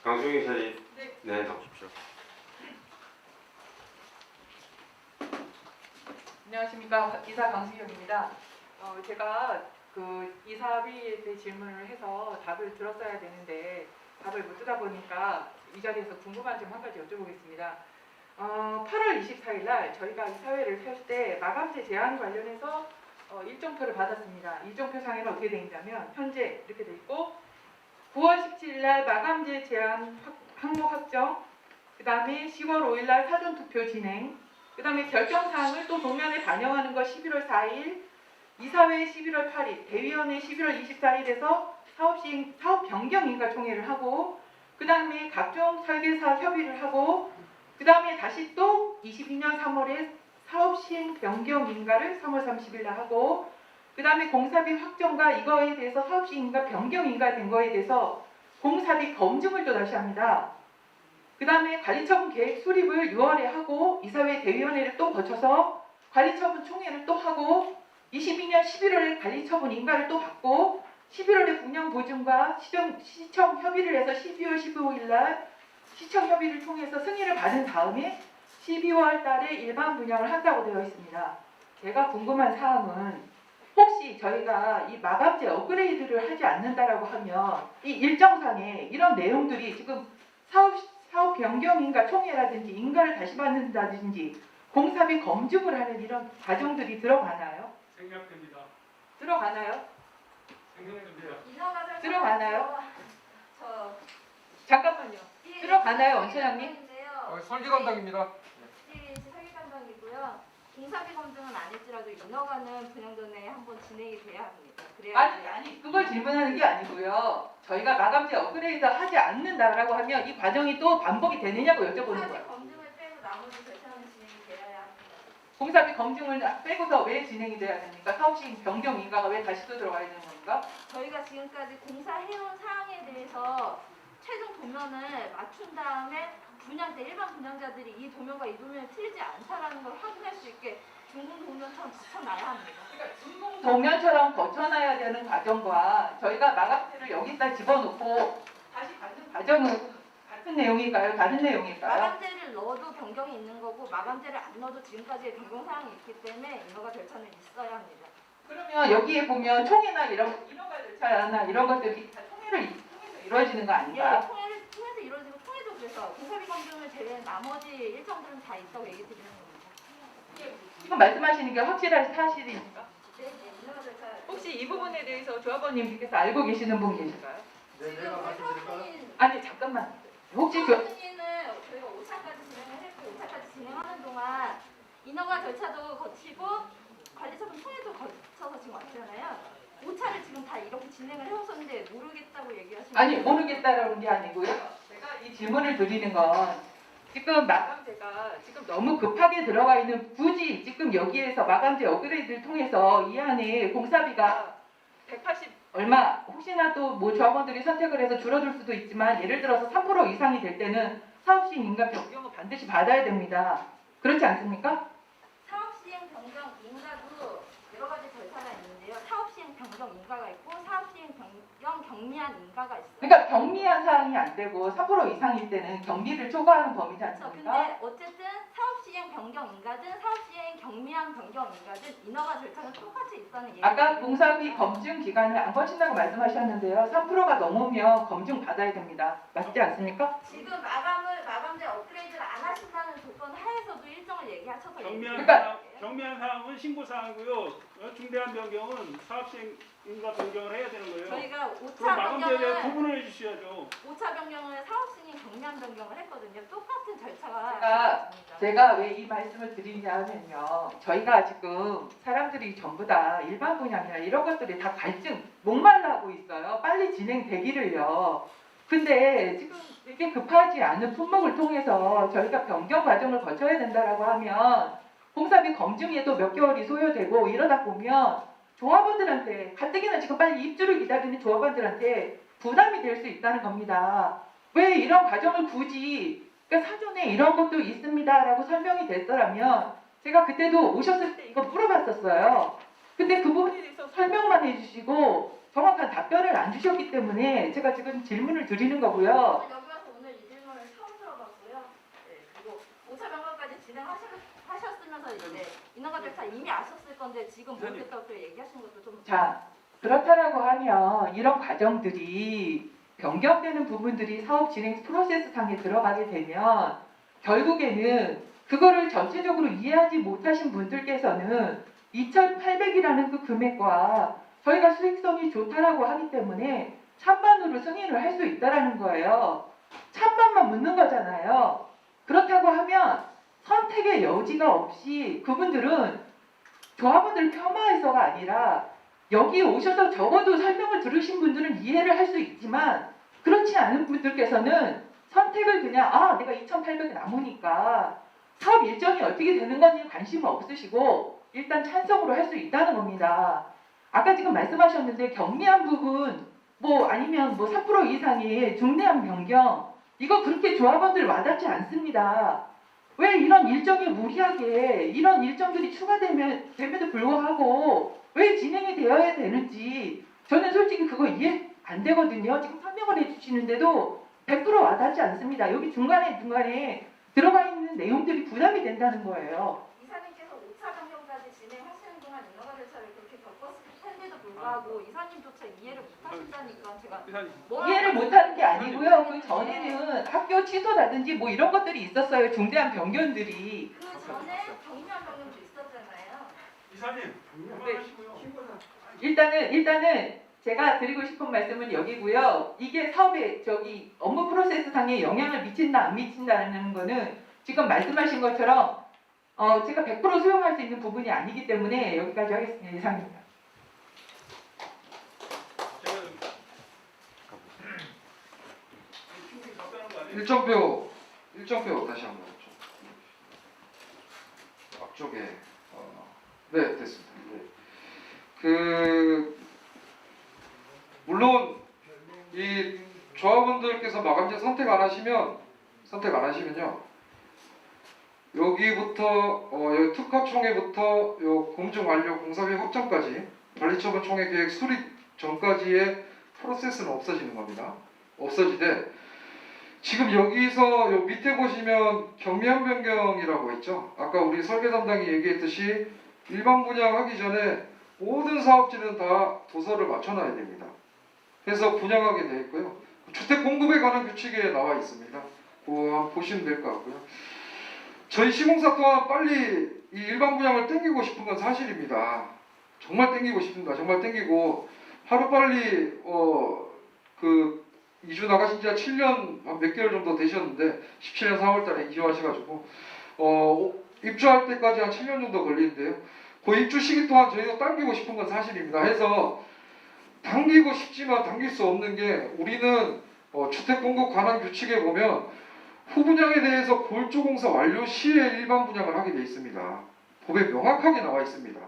강수희 이사님. 네, 나오십시오. 안녕하십니까, 이사 강수희입니다. 제가 그 이사비에 대해 질문을 해서 답을 들었어야 되는데 답을 못 듣다 보니까 이 자리에서 궁금한 점 한 가지 여쭤보겠습니다. 8월 24일 날 저희가 이사회를 펼 때 마감제 제한 관련해서 일정표를 받았습니다. 일정표 상에는 어떻게 되어 있냐면 현재 이렇게 되어 있고 9월 17일 날 마감제 제한 항목 확정, 그 다음에 10월 5일 날 사전투표 진행, 그 다음에 결정사항을 또 도면에 반영하는 거 11월 4일, 이사회 11월 8일, 대위원회 11월 24일에서 사업 변경 인가 총회를 하고, 그 다음에 각종 설계사 협의를 하고, 그 다음에 다시 또 22년 3월에 사업 시행 변경 인가를 3월 30일 날 하고, 그 다음에 공사비 확정과 이거에 대해서 사업 시행 인가 변경 인가 된 거에 대해서 공사비 검증을 또 다시 합니다. 그 다음에 관리처분 계획 수립을 6월에 하고 이사회 대위원회를 또 거쳐서 관리처분 총회를 또 하고 22년 11월에 관리처분 인가를 또 받고 11월에 운영 보증과 시청 협의를 해서 12월 15일 날 시청 협의를 통해서 승인을 받은 다음에 12월 달에 일반 분양을 한다고 되어 있습니다. 제가 궁금한 사항은 혹시 저희가 이 마감재 업그레이드를 하지 않는다라고 하면 이 일정상에 이런 내용들이 지금 사업 변경 인가 총회라든지 인가를 다시 받는다든지 공사비 검증을 하는 이런 과정들이 들어가나요? 생략됩니다. 들어가나요? 생략됩니다. 들어가나요? 저 잠깐만요. 들어가나요, 원처장님? 설계 담당입니다. 설계 담당이고요. 공사비 검증은 안 했지라도 인허가는 분양 전에 한번 진행이 돼야 합니다. 그래야 아니 그걸 질문하는 게 아니고요. 저희가 마감재 업그레이드 하지 않는다라고 하면 이 과정이 또 반복이 되느냐고 여쭤보는 공사비 거예요. 검증을 빼고 나머지 절차는 진행이 돼야 합니다. 공사비 검증을 빼고서 왜 진행이 돼야 됩니까? 사업시행 변경 인가가 왜 다시 또 들어가야 되는 겁니까? 저희가 지금까지 공사해온 사항에 대해서 최종 도면을 맞춘 다음에 분양자 일반 분양자들이 이 도면과 이 도면이 틀리지 않다라는 걸 확인할 수 있게 중공 도면처럼 붙여놔야 합니다. 동면처럼 거쳐놔야 되는 과정과 저희가 마감재를 여기다 집어넣고 다시 받는 과정은 같은 내용일까요? 다른 내용일까요? 마감재를 넣어도 변경이 있는 거고 마감재를 안 넣어도 지금까지의 변경 사항이 있기 때문에 인허가 절차는 있어야 합니다. 그러면 여기에 보면 총회나 인허가 절차나 이런 것들이 다 통해서 이루어지는 거 아닌가요? 통해서 이루어지고 통해도 그래서 공사비 검증을 제외한 나머지 일정들은 다 있다고 얘기 드리는 겁니다. 지금 말씀하시는 게 확실한 사실입니까? 네, 인허가 절차. 혹시 이 부분에 대해서 조합원님께서 알고 계시는 분 계실까요? 네, 지금 내가 우리 말씀드릴까요? 사업승인 아니 잠깐만. 혹시 사업승인을 저희가 5차까지 진행을 했고 5차까지 진행하는 동안 인허가 절차도 거치고 관리처분 통해도 거쳐서 지금 왔잖아요. 5차를 지금 다 이렇게 진행을 해오셨는데 모르겠다고 얘기하시는 아니 모르겠다라는 게 아니고요. 제가 이 질문을 드리는 건 지금 마감재가 지금 너무 급하게 들어가 있는 굳이 지금 여기에서 마감재 업그레이드를 통해서 이 안에 공사비가 180 얼마 혹시나 또 뭐 조합원들이 선택을 해서 줄어들 수도 있지만 예를 들어서 3% 이상이 될 때는 사업시행 인가 변경을 반드시 받아야 됩니다. 그렇지 않습니까? 사업시행 변경 인가도 여러 가지 절차가 있는데요. 사업시행 변경 인가가 있고 사업시행 변경 경미한 인가가 있어요. 그러니까 경미한 사항이 안 되고 3% 이상일 때는 경미를 초과하는 범위지 그렇죠. 않습니까? 근데 어쨌든 사업시행 변경 인가든 사업시행 경미한 변경 인가든 인허가 절차는 똑같이 있다는 얘기예요. 아까 공사비 검증 기간을 안 거친다고 말씀하셨는데요. 3%가 넘으면 검증 받아야 됩니다. 맞지 않습니까? 지금 마감재 업그레이드를 안 하신다는 조건 하에서도 일정을 얘기하셔서 경미한 사항은 신고 사항이고요. 중대한 변경은 사업시행 인가 변경을 해야 되는 거예요. 저희가 그럼 5차 마감재에 변경을 구분을 해주셔야죠. 5차 변경을 사업시행 경미한 변경을 했거든요. 똑같은 절차가 있습니다. 제가 왜 이 말씀을 드리냐면요. 저희가 지금 사람들이 전부 다 일반 분양이나 이런 것들이 다 갈증, 목말라 하고 있어요. 빨리 진행되기를요. 근데 지금 이게 급하지 않은 품목을 통해서 저희가 변경 과정을 거쳐야 된다라고 하면 공사비 검증에도 몇 개월이 소요되고 이러다 보면 조합원들한테 가뜩이나 지금 빨리 입주를 기다리는 조합원들한테 부담이 될 수 있다는 겁니다. 왜 이런 과정을 굳이 그러니까 사전에 이런 것도 있습니다라고 설명이 됐더라면 제가 그때도 오셨을 때 이거 물어봤었어요. 근데 그 부분에 대해서 설명만 해주시고 정확한 답변을 안 주셨기 때문에 제가 지금 질문을 드리는 거고요. 여기 와서 진행하셨으면서 이제 인허가 절차 이미 아셨을 건데 지금 모르겠다고 또 얘기하시는 것도 좀. 자, 그렇다라고 하면 이런 과정들이 변경되는 부분들이 사업 진행 프로세스 상에 들어가게 되면 결국에는 그거를 전체적으로 이해하지 못하신 분들께서는 2,800이라는 그 금액과 저희가 수익성이 좋다라고 하기 때문에 찬반으로 승인을 할 수 있다라는 거예요. 찬반만 묻는 거잖아요. 그렇다고 하면 선택의 여지가 없이 그분들은 조합원들 폄하해서가 아니라 여기 오셔서 적어도 설명을 들으신 분들은 이해를 할 수 있지만 그렇지 않은 분들께서는 선택을 그냥 내가 2,800 남으니까 사업 일정이 어떻게 되는 건지 관심 없으시고 일단 찬성으로 할 수 있다는 겁니다. 아까 지금 말씀하셨는데 경미한 부분 아니면 3% 이상의 중대한 변경 이거 그렇게 조합원들 와닿지 않습니다. 왜 이런 일정이 무리하게 이런 일정들이 추가됨에도 불구하고 왜 진행이 되어야 되는지 저는 솔직히 그거 이해 안 되거든요. 지금 설명을 해주시는데도 100% 와닿지 않습니다. 여기 중간에 들어가 있는 내용들이 부담이 된다는 거예요. 이사님께서 5차 변경까지 진행하시는 동안 인허가 절차를 그렇게 겪었을 텐데도 불구하고 이사님조차 이해를 못하신다니까 제가 이사님. 이해를 못하는 게 아니고요. 그 전에는 학교 취소라든지 이런 것들이 있었어요. 중대한 변경들이. 그 전에 경미한 변경도 있었잖아요. 이사님 그만하시고요. 일단은 제가 드리고 싶은 말씀은 여기고요. 이게 사업에 업무 프로세스 상에 영향을 미친다 안 미친다는 거는 지금 말씀하신 것처럼 제가 100% 수용할 수 있는 부분이 아니기 때문에 여기까지 하겠습니다. 이상입니다. 일정표 다시 한번 좀. 앞쪽에 네 됐습니다. 물론 이 조합원들께서 마감제 선택 안 하시면요 여기부터 여기 특허총회부터 요 공정 완료 공사비 확정까지 관리처분 총회 계획 수립 전까지의 프로세스는 없어지는 겁니다. 없어지되 지금 여기서 요 밑에 보시면 경미한 변경이라고 있죠. 아까 우리 설계 담당이 얘기했듯이 일반 분양하기 전에 모든 사업지는 다 도서를 맞춰놔야 됩니다. 그래서 분양하게 되어 있고요. 주택 공급에 관한 규칙에 나와 있습니다. 그거 한번 보시면 될 것 같고요. 저희 시공사 또한 빨리 이 일반 분양을 땡기고 싶은 건 사실입니다. 정말 땡기고 싶습니다. 정말 땡기고 하루빨리 2주 나가신 지가 7년 한 몇 개월 정도 되셨는데 17년 4월달에 이주하셔가지고 입주할 때까지 한 7년 정도 걸리는데요. 그 입주 시기 동안 저희가 당기고 싶은 건 사실입니다. 해서 당기고 싶지만 당길 수 없는 게 우리는 주택 공급 관한 규칙에 보면 후분양에 대해서 골조공사 완료 시에 일반 분양을 하게 되어 있습니다. 법에 명확하게 나와 있습니다.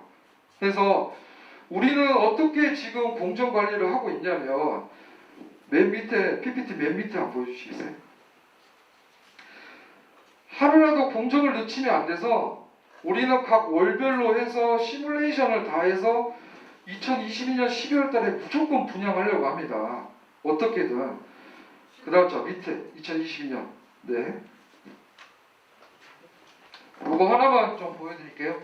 그래서 우리는 어떻게 지금 공정관리를 하고 있냐면 맨 밑에 PPT 맨 밑에 한번 보여주시겠어요? 하루라도 공정을 늦추면 안 돼서 우리는 각 월별로 해서 시뮬레이션을 다 해서 2022년 12월 달에 무조건 분양하려고 합니다. 어떻게든. 그 다음 저 밑에 2022년 네. 이거 하나만 좀 보여드릴게요.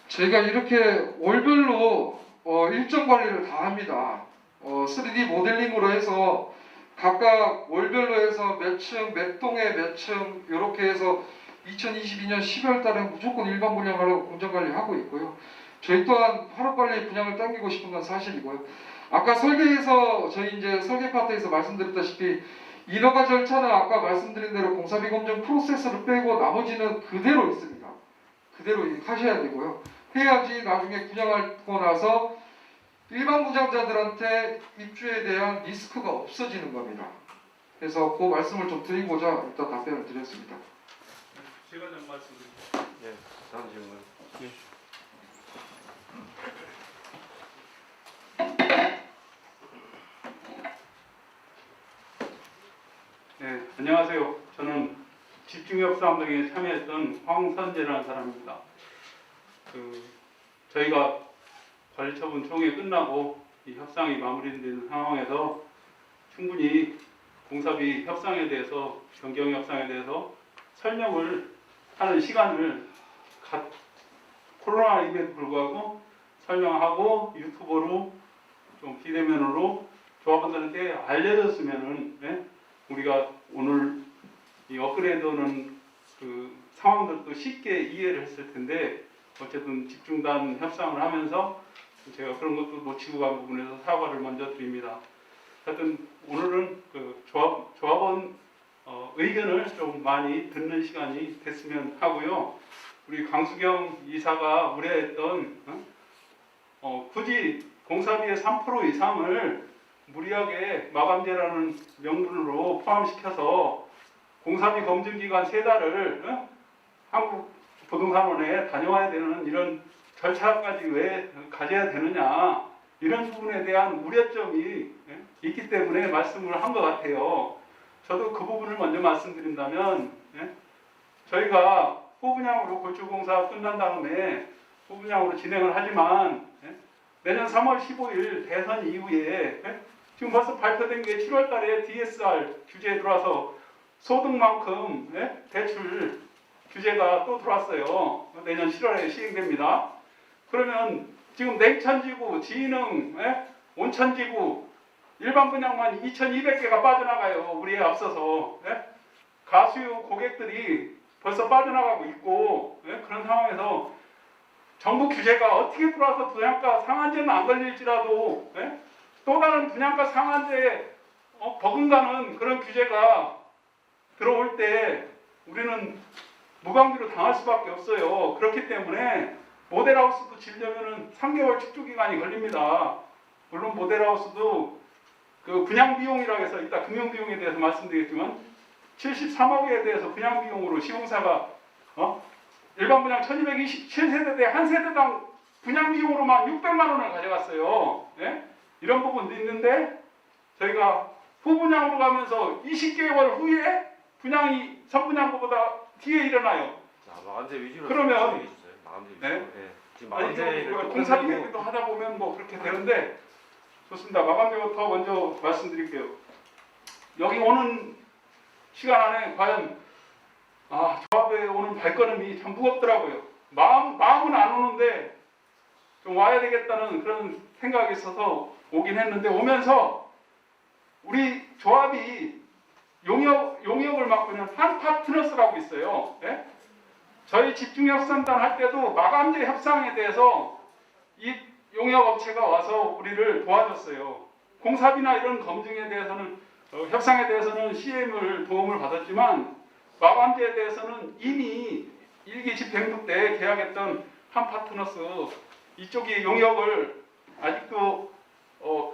저희가 이렇게 월별로 일정 관리를 다 합니다. 3D 모델링으로 해서 각각 월별로 해서 몇 층, 몇 동에 몇 층 이렇게 해서 2022년 12월 달에 무조건 일반 분양하려고 공정관리 하고 있고요. 저희 또한 하루빨리 분양을 당기고 싶은 건 사실이고요. 아까 설계에서 저희 이제 설계 파트에서 말씀드렸다시피 인허가 절차는 아까 말씀드린 대로 공사비 검증 프로세스를 빼고 나머지는 그대로 있습니다. 그대로 하셔야 되고요. 해야지 나중에 분양하고 나서 일반 분양자들한테 입주에 대한 리스크가 없어지는 겁니다. 그래서 그 말씀을 좀 드리고자 일단 답변을 드렸습니다. 제가 좀 말씀드릴게요. 예, 다음 질문. 네, 안녕하세요. 저는 집중협상운동에 참여했던 황선재라는 사람입니다. 저희가 관리처분 총회 끝나고 이 협상이 마무리된 상황에서 충분히 공사비 협상에 대해서 변경 협상에 대해서 설명을 하는 시간을 코로나임에도 불구하고 설명하고 유튜브로 좀 비대면으로 조합원들한테 알려졌으면은 우리가 오늘 이 업그레이드는 그 상황들도 쉽게 이해를 했을 텐데 어쨌든 집중단 협상을 하면서 제가 그런 것도 놓치고 간 부분에서 사과를 먼저 드립니다. 하여튼 오늘은 그 조합원 의견을 좀 많이 듣는 시간이 됐으면 하고요. 우리 강수경 이사가 우려했던 굳이 공사비의 3% 이상을 무리하게 마감제라는 명분으로 포함시켜서 공사비 검증기간 3달을 한국부동산원에 다녀와야 되는 이런 절차까지 왜 가져야 되느냐 이런 부분에 대한 우려점이 있기 때문에 말씀을 한 것 같아요. 저도 그 부분을 먼저 말씀드린다면 저희가 후분양으로 골조공사가 끝난 다음에 후분양으로 진행을 하지만 내년 3월 15일 대선 이후에 지금 벌써 발표된 게 7월 달에 DSR 규제에 들어와서 소득만큼 대출 규제가 또 들어왔어요. 내년 7월에 시행됩니다. 그러면 지금 냉천지구, 지능, 온천지구 일반 분양만 2,200개가 빠져나가요. 우리에 앞서서 가수요 고객들이 벌써 빠져나가고 있고 그런 상황에서 정부 규제가 어떻게 들어와서 분양가 상한제는 안 걸릴지라도 또 다른 분양가 상한제에 버금가는 그런 규제가 들어올 때 우리는 무방비로 당할 수밖에 없어요. 그렇기 때문에 모델하우스도 지으려면 3개월 축조기간이 걸립니다. 물론 모델하우스도 그 분양비용이라고 해서 이따 금융비용에 대해서 말씀드리겠지만 73억에 대해서 분양비용으로 시공사가 일반 분양 1227세대대 한 세대당 분양비용으로만 600만 원을 가져갔어요. 이런 부분도 있는데 저희가 후분양으로 가면서 20개월 후에 분양이 선분양보다 뒤에 일어나요. 자, 마감제 위주로 그러면 얘기해 주세요. 마감제 위주로. 네? 지금 아니 마감제를 이거 또 공사비 끝내고 얘기도 하다 보면 뭐 그렇게 되는데 좋습니다. 마감제부터 먼저 말씀드릴게요. 여기 오는 시간 안에 과연 조합에 오는 발걸음이 참 무겁더라고요. 마음은 안 오는데 좀 와야 되겠다는 그런 생각이 있어서 오긴 했는데 오면서 우리 조합이 용역을 맡고 있는 한 파트너스라고 있어요. 저희 집중협상단 할 때도 마감제 협상에 대해서 이 용역업체가 와서 우리를 도와줬어요. 공사비나 이런 검증에 대해서는 협상에 대해서는 CM을 도움을 받았지만 마감제에 대해서는 이미 일기 집행부 때 계약했던 한 파트너스 이쪽이 용역을 아직도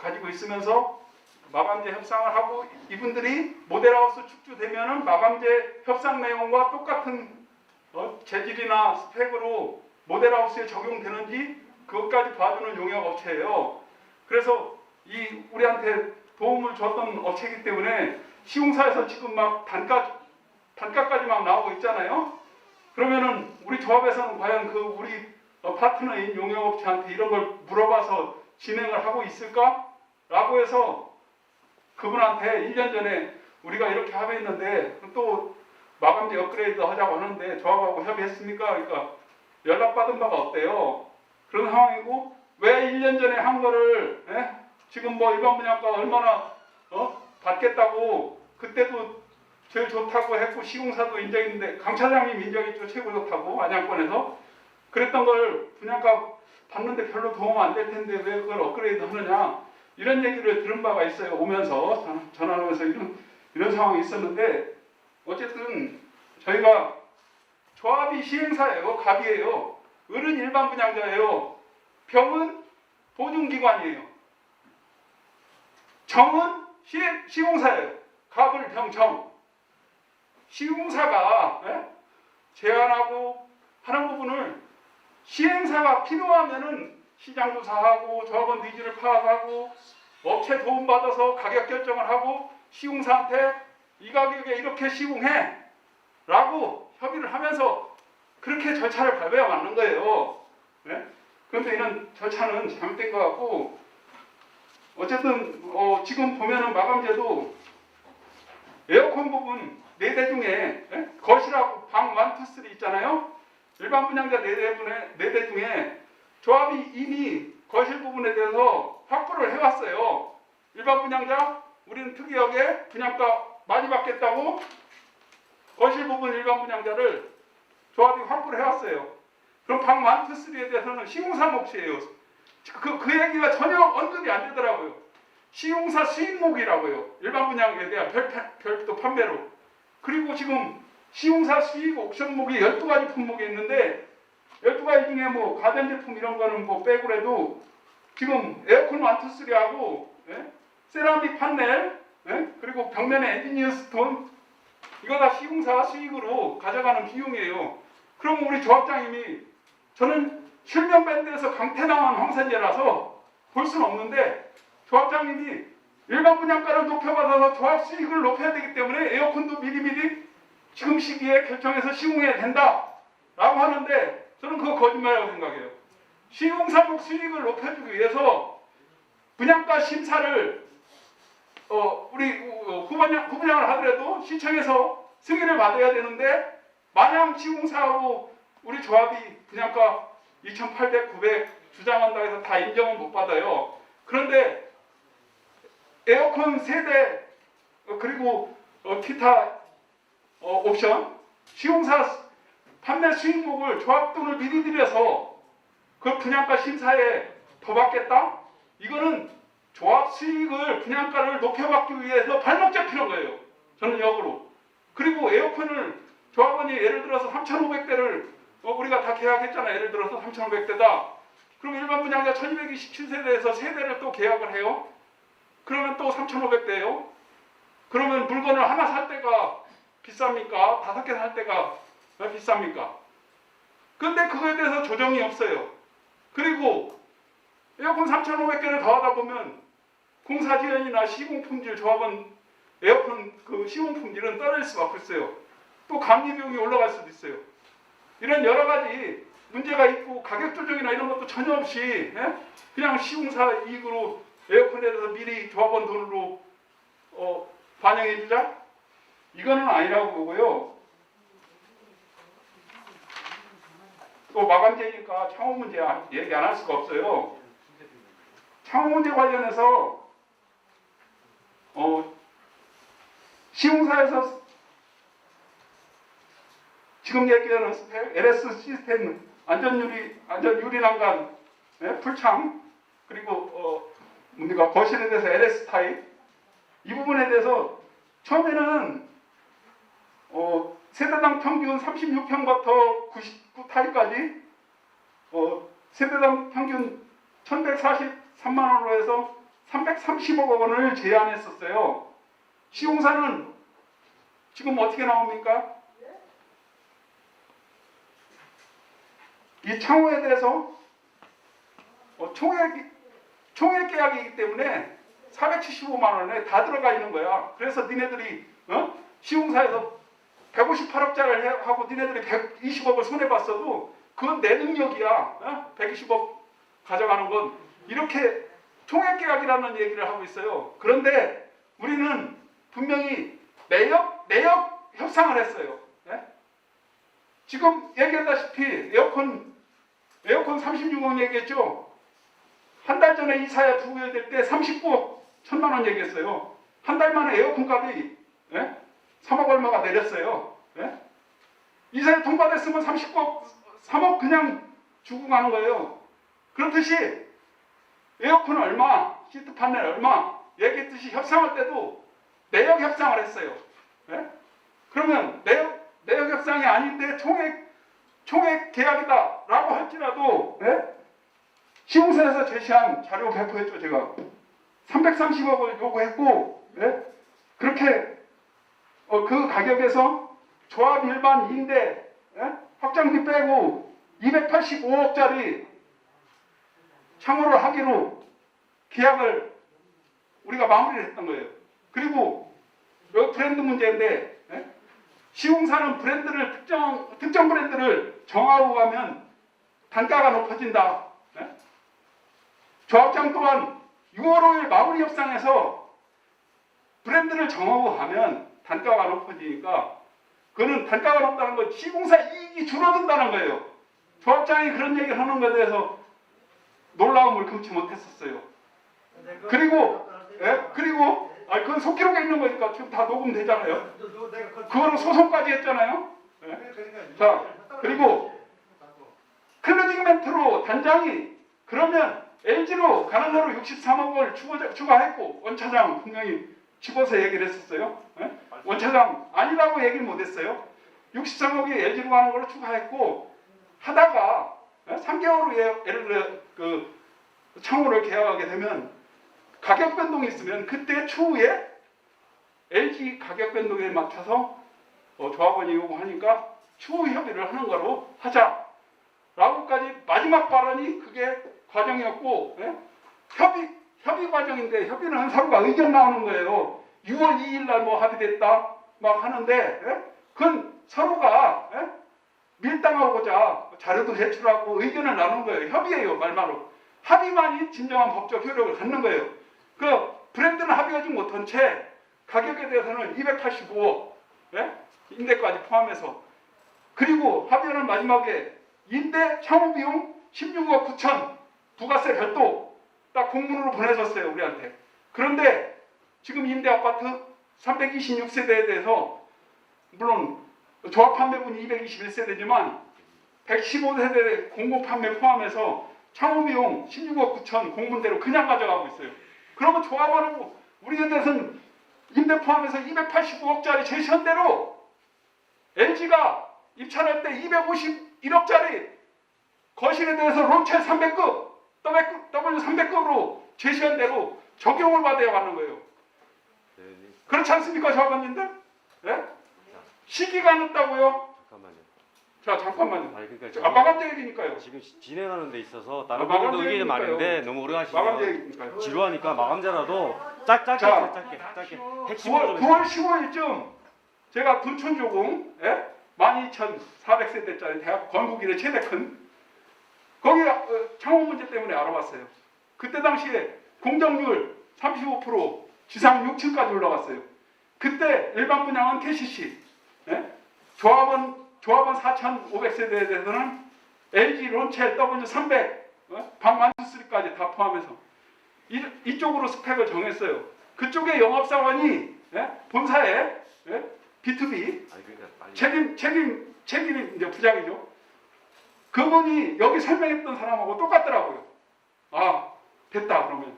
가지고 있으면서 마감제 협상을 하고 이분들이 모델하우스 축주되면은 마감제 협상 내용과 똑같은 재질이나 스펙으로 모델하우스에 적용되는지 그것까지 봐주는 용역업체예요. 그래서 이 우리한테 도움을 줬던 업체이기 때문에 시공사에서 지금 막 단가까지 막 나오고 있잖아요. 그러면은 우리 조합에서는 과연 그 우리 파트너인 용역업체한테 이런 걸 물어봐서 진행을 하고 있을까? 라고 해서 그분한테 1년 전에 우리가 이렇게 합의했는데 또 마감제 업그레이드 하자고 하는데 조합하고 협의했습니까? 그러니까 연락받은 바가 없대요. 그런 상황이고 왜 1년 전에 한 거를 지금 뭐 일반 분양가 얼마나 받겠다고 그때도 제일 좋다고 했고 시공사도 인정했는데 강 차장님 인정했죠. 최고 좋다고 안양권에서 그랬던 걸 분양가 받는데 별로 도움 안 될 텐데 왜 그걸 업그레이드 하느냐 이런 얘기를 들은 바가 있어요. 오면서 전화하면서 이런 상황이 있었는데 어쨌든 저희가 조합이 시행사예요. 갑이에요. 을은 일반 분양자예요. 병은 보증기관이에요. 정은 시공사예요. 가불병정. 시공사가 제안하고 하는 부분을 시행사가 필요하면은 시장 조사하고 조합원 니즈를 파악하고 업체 도움받아서 가격 결정을 하고 시공사한테 이 가격에 이렇게 시공해 라고 협의를 하면서 그렇게 절차를 밟아야 맞는 거예요. 그런데 이런 절차는 잘못된 것 같고, 어쨌든 지금 보면은 마감제도 에어컨 부분 4대 중에 거실하고 방 1, 2, 3 있잖아요. 일반 분양자 4대 중에 조합이 이미 거실 부분에 대해서 확보를 해왔어요. 일반 분양자 우리는 특이하게 분양가 많이 받겠다고 거실 부분 일반 분양자를 조합이 확보를 해왔어요. 그럼 방 1, 2, 3에 대해서는 시공사 몫이에요. 그 얘기가 전혀 언급이 안 되더라고요. 시공사 수익목이라고요. 일반 분양에 대한 별도 판매로. 그리고 지금 시공사 수익 옥션목이 12가지 품목이 있는데 12가지 중에 뭐 가전제품 이런 거는 뭐 빼고라도 지금 에어컨 1, 2, 3하고 세라믹 판넬 그리고 벽면에 엔지니어 스톤 이거 다 시공사 수익으로 가져가는 비용이에요. 그럼 우리 조합장님이 저는 실명 밴드에서 강태당한 황산재라서 볼 수는 없는데 조합장님이 일반 분양가를 높여받아서 조합 수익을 높여야 되기 때문에 에어컨도 미리미리 지금 시기에 결정해서 시공해야 된다 라고 하는데 저는 그거 거짓말이라고 생각해요. 시공사목 수익을 높여주기 위해서 분양가 심사를 우리 후분양을 하더라도 시청에서 승인을 받아야 되는데 마냥 시공사하고 우리 조합이 분양가 2,800, 900 주장한다고 해서 다 인정은 못 받아요. 그런데 에어컨 세대 그리고 기타 옵션 시공사 판매 수익목을 조합 돈을 미리 들여서 그 분양가 심사에 더 받겠다? 이거는 조합 수익을 분양가를 높여받기 위해서 발목 잡히는 거예요. 저는 역으로. 그리고 에어컨을 조합원이 예를 들어서 3,500대를 우리가 다 계약했잖아요. 예를 들어서 3,500대다. 그럼 일반 분양자 1227세대에서 3대를 또 계약을 해요. 그러면 또 3,500대예요. 그러면 물건을 하나 살 때가 비쌉니까? 5개 살 때가 비쌉니까? 근데 그거에 대해서 조정이 없어요. 그리고 에어컨 3,500개를 더하다 보면 공사지연이나 시공품질 조합원 에어컨 그 시공품질은 떨어질 수밖에 없어요. 또 감리 비용이 올라갈 수도 있어요. 이런 여러 가지 문제가 있고 가격 조정이나 이런 것도 전혀 없이 그냥 시공사 이익으로 에어컨에 대해서 미리 조합원 돈으로 반영해주자? 이거는 아니라고 보고요. 또 마감제니까 창호 문제 얘기 안 할 수가 없어요. 창호 문제 관련해서 시공사에서 지금 얘기하는 스펙, LS 시스템, 안전 유리 난간, 풀창, 그리고 뭡니까 거실에 대해서 LS 타입 이 부분에 대해서 처음에는 세대당 평균 36평부터 99 타입까지 세대당 평균 1,143만 원으로 해서 330억 원을 제안했었어요. 시공사는 지금 어떻게 나옵니까? 이 창호에 대해서 총액 계약이기 때문에 475만 원에 다 들어가 있는 거야. 그래서 니네들이 시공사에서 158억짜리를 하고 니네들이 120억을 손해봤어도 그건 내 능력이야. 120억 가져가는 건 이렇게 총액 계약이라는 얘기를 하고 있어요. 그런데 우리는 분명히 내역 협상을 했어요. 지금 얘기했다시피 에어컨 36억 얘기했죠. 한 달 전에 이사야 부여될 때 39억 1,000만 원 얘기했어요. 한 달 만에 에어컨 값이 3억 얼마가 내렸어요. 이사야 통과됐으면 39억 3억 그냥 주고 가는 거예요. 그렇듯이 에어컨 얼마, 시트 판넬 얼마 얘기했듯이 협상할 때도 내역 협상을 했어요. 그러면 내역 협상이 아닌데 총액 계약이다 라고 할지라도 시공사에서 제시한 자료 배포했죠. 제가 330억을 요구했고, 예? 그렇게 그 가격에서 조합 일반 임대, 예? 확장비 빼고 285억짜리 창호를 하기로 계약을 우리가 마무리를 했던 거예요. 그리고 여기 브랜드 문제인데, 예? 시공사는 브랜드를 특정 브랜드를 정하고 가면 단가가 높아진다. 예? 조합장 또한 6월 5일 마무리 협상에서 브랜드를 정하고 가면 단가가 높아지니까 그거는 단가가 높다는 건 시공사 이익이 줄어든다는 거예요. 조합장이 그런 얘기를 하는 것에 대해서 놀라움을 금치 못했었어요. 그리고 그건 속기록에 있는 거니까 지금 다 녹음되잖아요. 그거는 소송까지 했잖아요. 예? 자, 그리고 클로징 멘트로 단장이 그러면 LG로 가는 거로 63억을 추가했고 원차장 분명히 집어서 얘기를 했었어요. 예? 원차장 아니라고 얘기를 못했어요. 63억이 LG로 가는 걸로 추가했고 하다가 3개월 후에 예를 들어 그 창호를 계약하게 되면 가격 변동이 있으면 그때 추후에 LG 가격 변동에 맞춰서 조합원이 요구하니까 추후 협의를 하는 거로 하자라고까지 마지막 발언이 그게 과정이었고, 예? 협의 과정인데 협의는 서로가 의견 나오는 거예요. 6월 2일 날 뭐 합의됐다 막 하는데, 예? 그건 서로가 밀당하고자 자료도 제출하고 의견을 나누는 거예요. 협의예요, 말마로. 합의만이 진정한 법적 효력을 갖는 거예요. 그 브랜드는 합의하지 못한 채 가격에 대해서는 285억, 예? 임대까지 포함해서. 그리고 합의는 마지막에 임대 창호 비용 16억 9천 부가세 별도 딱 공문으로 보내줬어요, 우리한테. 그런데 지금 임대 아파트 326세대에 대해서 물론 조합 판매분이 221세대지만 115세대 공급 판매 포함해서 창호 비용 16억 9천 공문대로 그냥 가져가고 있어요. 그러면 조합하고 우리에 대해서는 임대 포함해서 285억짜리 제시한 대로 LG가 입찰할 때 251억짜리 거실에 대해서 론체 300급, W300급으로 제시한 대로 적용을 받아야 하는 거예요. 그렇지 않습니까, 조합원님들? 예? 시기가 늦다고요? 잠깐만요. 자, 잠깐만요. 아니 그러니까 마감제 얘기니까요. 지금 진행하는 데 있어서 다른 마감제 분들도 의견이 얘기니까요. 많은데 너무 오래 마감제 하시면 얘기니까요. 지루하니까 마감제라도 짧게 자, 핵심으로 좀 9월 15일쯤 제가 둔촌조공 12,400세대짜리 대학 건국 이래 최대 큰 거기 창호 문제 때문에 알아봤어요. 그때 당시에 공정률 35% 지상 6층까지 올라갔어요. 그때 일반 분양은 KCC, 조합원 4,500세대에 대해서는 LG 론첼 W300, 방만투3까지 다 포함해서 이쪽으로 스펙을 정했어요. 그쪽에 영업사원이 본사에 B2B 아니 그러니까 책임이 이제 부장이죠. 그분이 여기 설명했던 사람하고 똑같더라고요. 아, 됐다 그러면.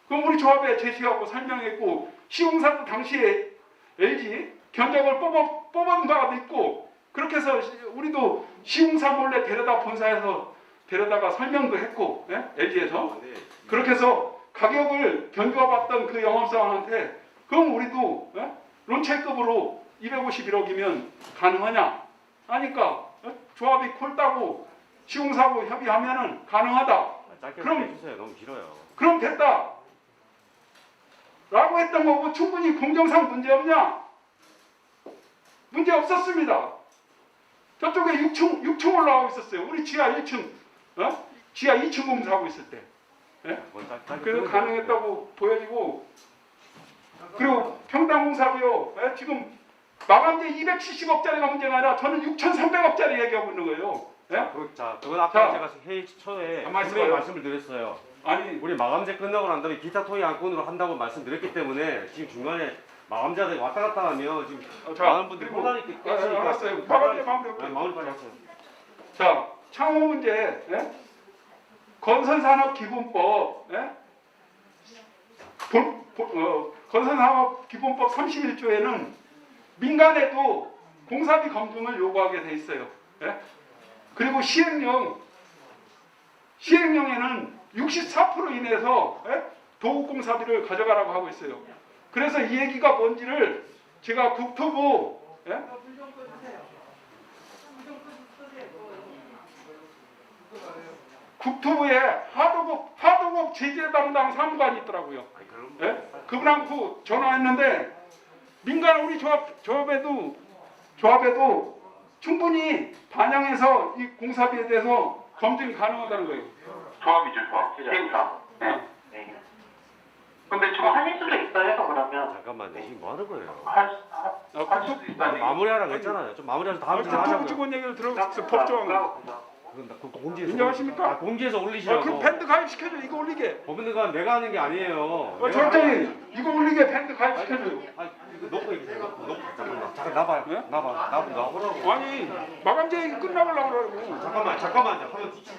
그럼 우리 조합에 제시하고 설명했고 시공사도 당시에 LG 견적을 뽑은 바가 있고 그렇게 해서 우리도 시공사 몰래 데려다 본사에서 데려다가 설명도 했고 LG에서 그렇게 해서 가격을 견주어봤던 그 영업사원한테 그럼 우리도 론체급으로 251억이면 가능하냐? 하니까 조합이 콜 따고 시공사하고 협의하면은 가능하다. 짧게 그럼- 해주세요. 너무 길어요. 그럼 됐다. 라고 했던 거고 충분히 공정상 문제 없냐? 문제 없었습니다. 저쪽에 6층 올라가고 있었어요. 우리 지하 1층, 지하 2층 공사하고 있을 때. 그건 짧게 그래서 끊어주세요. 가능했다고 보여지고 그리고 평당공사비요. 지금 마감재 270억짜리가 문제가 아니라 저는 6,300억짜리 얘기하고 있는 거예요. 그건 아까 자, 제가 회의 초에 가만히 분명히 있어봐요. 말씀을 드렸어요. 아니 우리 마감제 끝나고 난 다음에 기타 토의 안건으로 한다고 말씀드렸기 때문에 지금 중간에 마감제가 왔다 갔다 하면 지금 많은 분들이 그리고- 혼란이 끼치니까 알았어요. 마감재 마무리 빨리 하세요. 자, 창호 문제, 건설산업기본법, 건설산업기본법 31조에는 민간에도 공사비 검증을 요구하게 돼 있어요. 그리고 시행령에는 64% 이내에서 도급공사비를 가져가라고 하고 있어요. 그래서 이 얘기가 뭔지를 제가 국토부 국토부에 하도급 제재 담당 사무관이 있더라고요. 예? 그분하고 전화했는데 민간 우리 조합에도 충분히 반영해서 이 공사비에 대해서 검증이 가능하다는 거예요. 조합이죠, 조합. 행사. 네. 근데 지금 하실 수도 있어요, 그러면. 잠깐만요. 지금 뭐 하는 거예요? 할 수도 있다는 마무리하라고 했잖아요. 좀 마무리해서 다음 주에 국토부 하자고요. 직원 얘기를 들어보세요. 법조항. 그건 공지에서 인정하십니까? 공지에서 올리시라고. 그럼 밴드 가입시켜줘. 이거 올리게. 법인들과 내가 하는 게 아니에요. 내가 절장이 하는 게 이거 올리게 밴드 가입시켜줘요. 아니, 이거 놓고 얘기해. 놓고 잠깐 나봐요. 네? 나보라고. 아니 마감제 얘기 끝나보려고 그러고. 잠깐만요.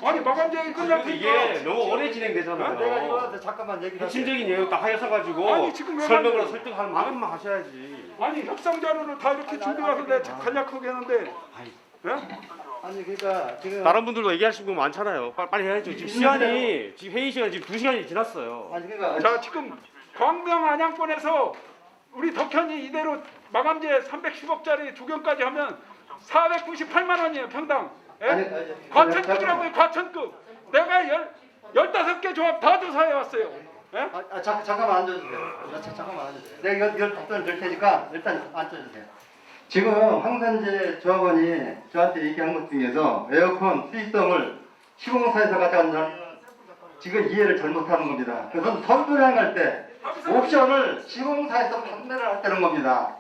아니 마감제 얘기 끝났으니까. 이게 너무 오래 진행되잖아요. 내가 이거한테 잠깐만 얘기를 핵심적인 내용 딱 하셔가지고 아니, 지금 왜 설명으로 만들어요? 설득하는 만큼만 하셔야지. 아니 협상 자료를 다 이렇게 준비해서 내가 간략하게 했는데. 예? 아니 그러니까 지금 다른 분들도 얘기하시는 분 많잖아요. 빨리 해야죠. 지금 시간이 지금 회의 시간 지금 2시간이 지났어요. 아니 그러니까 자 지금 광명 안양권에서 우리 덕현이 이대로 마감제 310억짜리 조경까지 하면 498만 원이에요 평당. 예? 아니, 과천급이라고요 과천급. 내가 15개 조합 다 조사해 왔어요. 예? 잠깐만 앉아주세요. 잠깐만 앉아주세요. 내가 이걸 답변을 드릴 테니까 일단 앉아주세요. 지금 황산재 조합원이 저한테 얘기한 것 중에서 에어컨 수익성을 시공사에서 가져간다는 지금 이해를 잘못하는 겁니다. 그래서 선분양할 때 옵션을 시공사에서 판매를 할 때는 겁니다.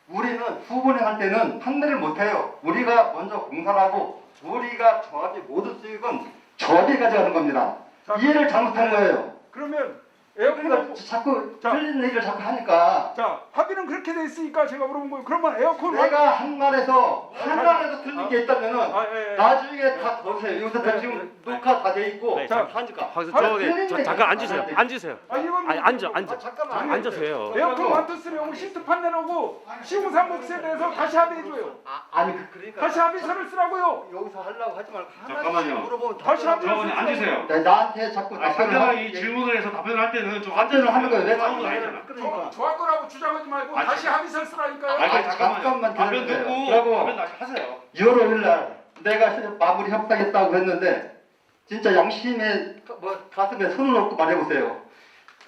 우리는 후분양할 때는 판매를 못해요. 우리가 먼저 공사를 하고 우리가 조합이 모든 수익은 조합이 가져가는 겁니다. 이해를 잘못한 거예요. 그러면 그러니까 에어컨 자꾸 자. 틀린 얘기를 자꾸 하니까 자 합의는 그렇게 돼 있으니까 제가 물어본 거예요. 그러면 에어컨 내가 한 말에서 틀린 게 있다면은 예. 나중에 다 보세요. 여기서 다 지금 녹화 다 돼 있고 네, 자, 하니까. 잠깐 앉으세요. 앉으세요. 이건 아니 앉아. 잠깐만. 앉으세요. 에어컨 1, 2, 3 오면 시트 판내놓고 시공사 몫에 대해서 다시 합의해줘요. 아니 그러니까 다시 합의서를 쓰라고요. 여기서 하려고 하지 말고 잠깐만요. 하나씩 물어보면 다시 답변을 한번 하지. 앉으세요. 나한테 자꾸 상대방이 질문을 해서 답변을 할 때는 좀 답변을 하는 거예요. 왜 싸우는 자꾸 거 아니잖아. 그러니까. 좋아할 거라고 주장하지 말고 아니, 다시 합의서를 쓰라니까요. 아니, 잠깐만 답변 기다려주세요. 듣고 그러고 답변 다시 하세요. 6월 5일 날 내가 마무리 협상했다고 했는데 진짜 양심에 가슴에 손을 얹고 말해보세요.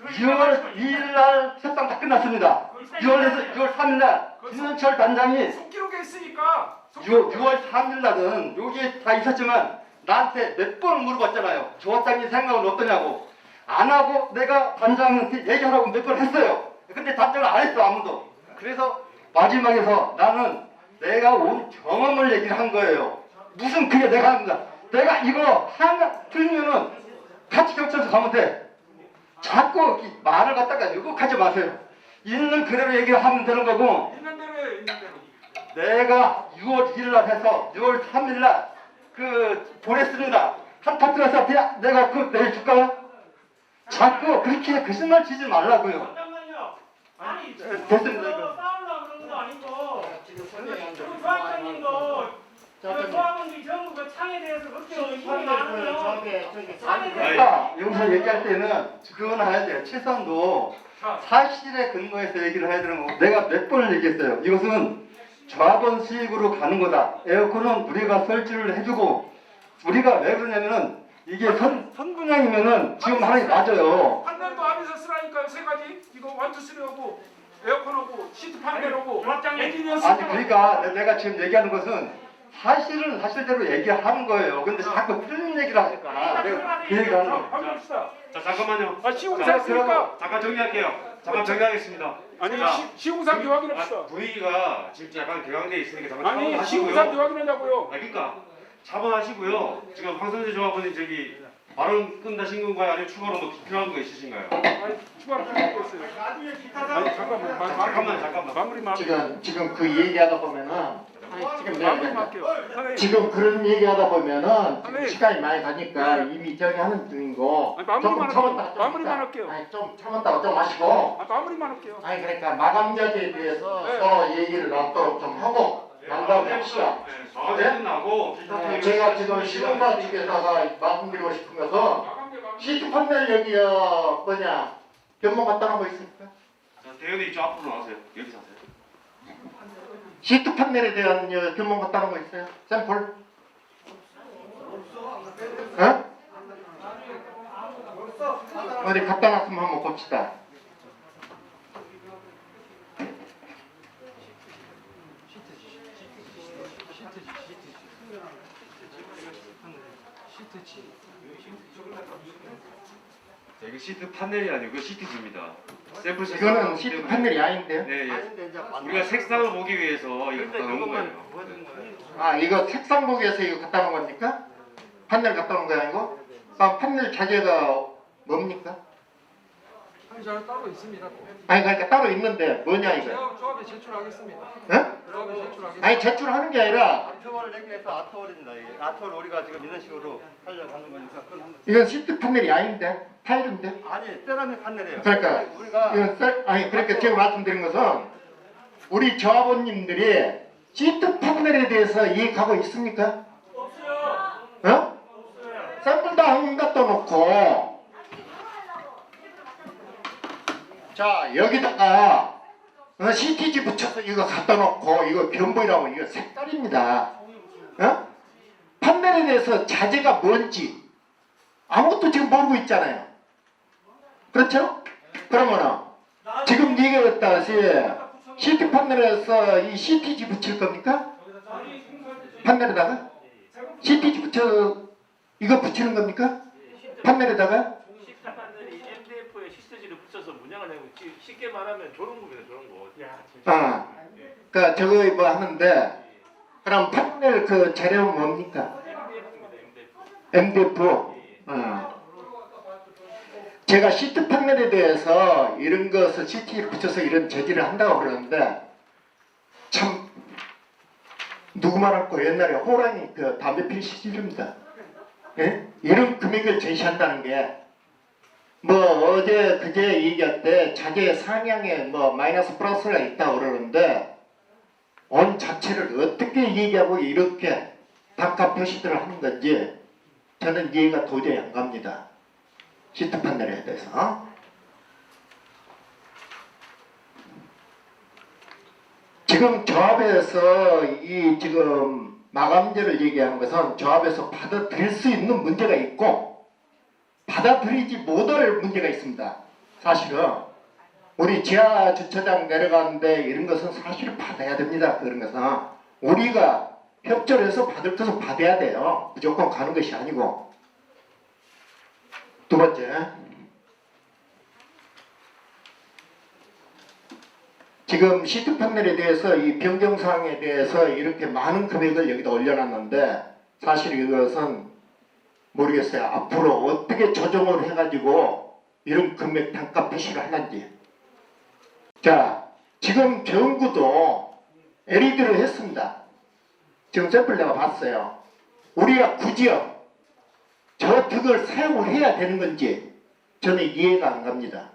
6월 2일 날 협상 다 끝났습니다. 6월 3일 날 김현철 단장이 속기록에 있으니까 6월 3일 날은 여기 다 있었지만 나한테 몇 번 물어봤잖아요. 조합장님 생각은 어떠냐고. 안 하고 내가 단장한테 얘기하라고 몇 번 했어요. 근데 답장을 안 했어 아무도. 그래서 마지막에서 나는 내가 온 경험을 얘기를 한 거예요. 무슨 그게 내가 합니다. 내가 이거 하나 틀리면은 같이 경찰서 가면 돼. 자꾸 이 말을 갖다가 왜곡하지 마세요. 있는 그대로 얘기를 하면 되는 거고. 있는 대로 해요. 있는 대로. 내가 6월 1일 날 해서 6월 3일 날 보냈습니다. 한 파트에서 내가 그 내줄까요? 자꾸 그렇게 거짓말 치지 말라고요. 잠깐만요. 아니 됐습니다. 이거 싸우려고 그런 거 아니고 지금 소장님도 소화분들이 전부 그 창에 대해서 그렇게 힘이 많으면 창에 대해서 그러니까 여기서 얘기할 때는 그건 해야 돼요. 최소한도 사실에 근거해서 얘기를 해야 되는 거고 내가 몇 번을 얘기했어요. 이것은 조합원 수익으로 가는 거다. 에어컨은 우리가 설치를 해주고 우리가 왜 그러냐면은 이게 선분양이면은 지금 하는 게 맞아요. 판넬도 합의서 쓰라니까요. 세 가지. 이거 1, 2, 3하고 에어컨하고 시트 판넬하고 엔지니어 아니 그러니까 내가 지금 얘기하는 것은 사실은 사실대로 얘기하는 거예요. 근데 자꾸 틀린 얘기를 하니까 내가 그 얘기를 하는 거예요. 합의합시다. 자 잠깐만요. 시공사 했으니까. 잠깐 정리할게요. 잠깐 정리하겠습니다. 아니 자, 시공사 확인 합시다. 분위기가 지금 약간 개강돼 있으니까 잠깐 아니 차분하시고요. 시공사 확인하자고요. 그러니까 차분하시고요. 지금 황선재 조합원이 저기 발언 끝나신 건가요? 아니면 추가로 뭐 필요한 거 있으신가요? 아니 추가로 필요한 거 있어요. 아니 잠깐만. 마무리만 할게요. 지금 그 얘기하다 보면은 마무리만 할게요. 선생님. 지금 그런 얘기하다 보면은 선생님. 시간이 많이 가니까 네. 이미 저기 하는 중이고 아니, 마무리만 조금 할게요. 참았다 마무리만 할게요. 아니 좀 참았다가 좀 마시고 마무리만 할게요. 아니 그러니까 마감자제에 대해서 네. 서로 얘기를 나도록 좀 하고 난감합시다. 마감이 끝나고 기타 토의를 제가 지금 시공사 측에다가 말씀드리고 싶은 것은 시트 판넬 여기 뭐냐 견본 갖다 놓은 거 있습니까? 자, 대현이 좀 앞으로 나오세요. 여기서 하세요. 시트 판넬에 대한 견본 갖다 놓은 거 있어요? 샘플? 어? 어디 갖다 놨으면 한번 봅시다. 자, 이거 시트 판넬이 아니고 시트지입니다. 샘플 이거는 색상을 시트 때문에- 판넬이 아닌데요? 네, 예. 아닌데 이제 우리가 색상을 보기 위해서 이거 갖다 놓은 거예요. 아 이거 색상 보기 위해서 이거 갖다 놓은 겁니까? 판넬 갖다 놓은 거야 이거? 그럼 판넬 자재가 뭡니까? 저는 따로 있습니다. 아니 그러니까 따로 있는데 뭐냐 이거? 제가 조합에 제출하겠습니다. 어? 조합에 제출하겠습니다. 아니 제출하는 게 아니라 아트월을 내기 위해서 아트월입니다. 이게 아트월 우리가 지금 이런 식으로 하려고 하는 거니까 그건 한번 이건 시트 판넬이 아닌데 타일인데? 아니 세라믹 판넬이에요. 그러니까 우리가 이건 아니 그러니까 제가 말씀드린 것은 우리 조합원님들이 시트 판넬에 대해서 이해하고 있습니까? 없어요. 어? 샘플도 안 갖다 놓고 자 여기다가 CTG 붙여서 이거 갖다 놓고 이거 견본이라고 이거 색깔입니다. 어? 판넬에 대해서 자재가 뭔지 아무것도 지금 모르고 있잖아요. 그렇죠? 그러면은 지금 얘기했다시 CT 판넬에서 이 CTG 붙일 겁니까? 판넬에다가 CTG 붙여 이거 붙이는 겁니까? 판넬에다가? 시트 판넬이 MDF에 시트지를 붙여서 문양을 내고 쉽게 말하면 저런 겁니다. 저런 거. 아, 그러니까 저거 뭐 하는데 그럼 판넬 그 재료는 뭡니까? MDF. 제가 시트 판넬에 대해서 이런 것을 CT를 붙여서 이런 재질을 한다고 그러는데 참 누구 말할거 옛날에 호랑이 그 담배 피는 시절입니다. 예? 이런 금액을 제시한다는 게 뭐 어제 그제 얘기할 때 자재 상향에 뭐 마이너스 플러스가 있다고 그러는데 원 자체를 어떻게 얘기하고 이렇게 단가 표시들을 하는 건지 저는 이해가 도저히 안 갑니다. 시트 판넬에 대해서. 지금 조합에서 이 지금 마감재를 얘기하는 것은 조합에서 받아들일 수 있는 문제가 있고 받아들이지 못할 문제가 있습니다. 사실은 우리 지하 주차장 내려가는데 이런 것은 사실 받아야 됩니다. 그런 것은 우리가 협조해서 받을 것은 받아야 돼요. 무조건 가는 것이 아니고. 두 번째, 지금 시트 판넬에 대해서 이 변경사항에 대해서 이렇게 많은 금액을 여기다 올려놨는데 사실 이것은 모르겠어요. 앞으로 어떻게 조정을 해가지고 이런 금액 단가 표시를 하는지. 자, 지금 경구도 LED를 했습니다. 지금 샘플 내가 봤어요. 우리가 굳이요 저 등을 사용을 해야 되는 건지 저는 이해가 안 갑니다.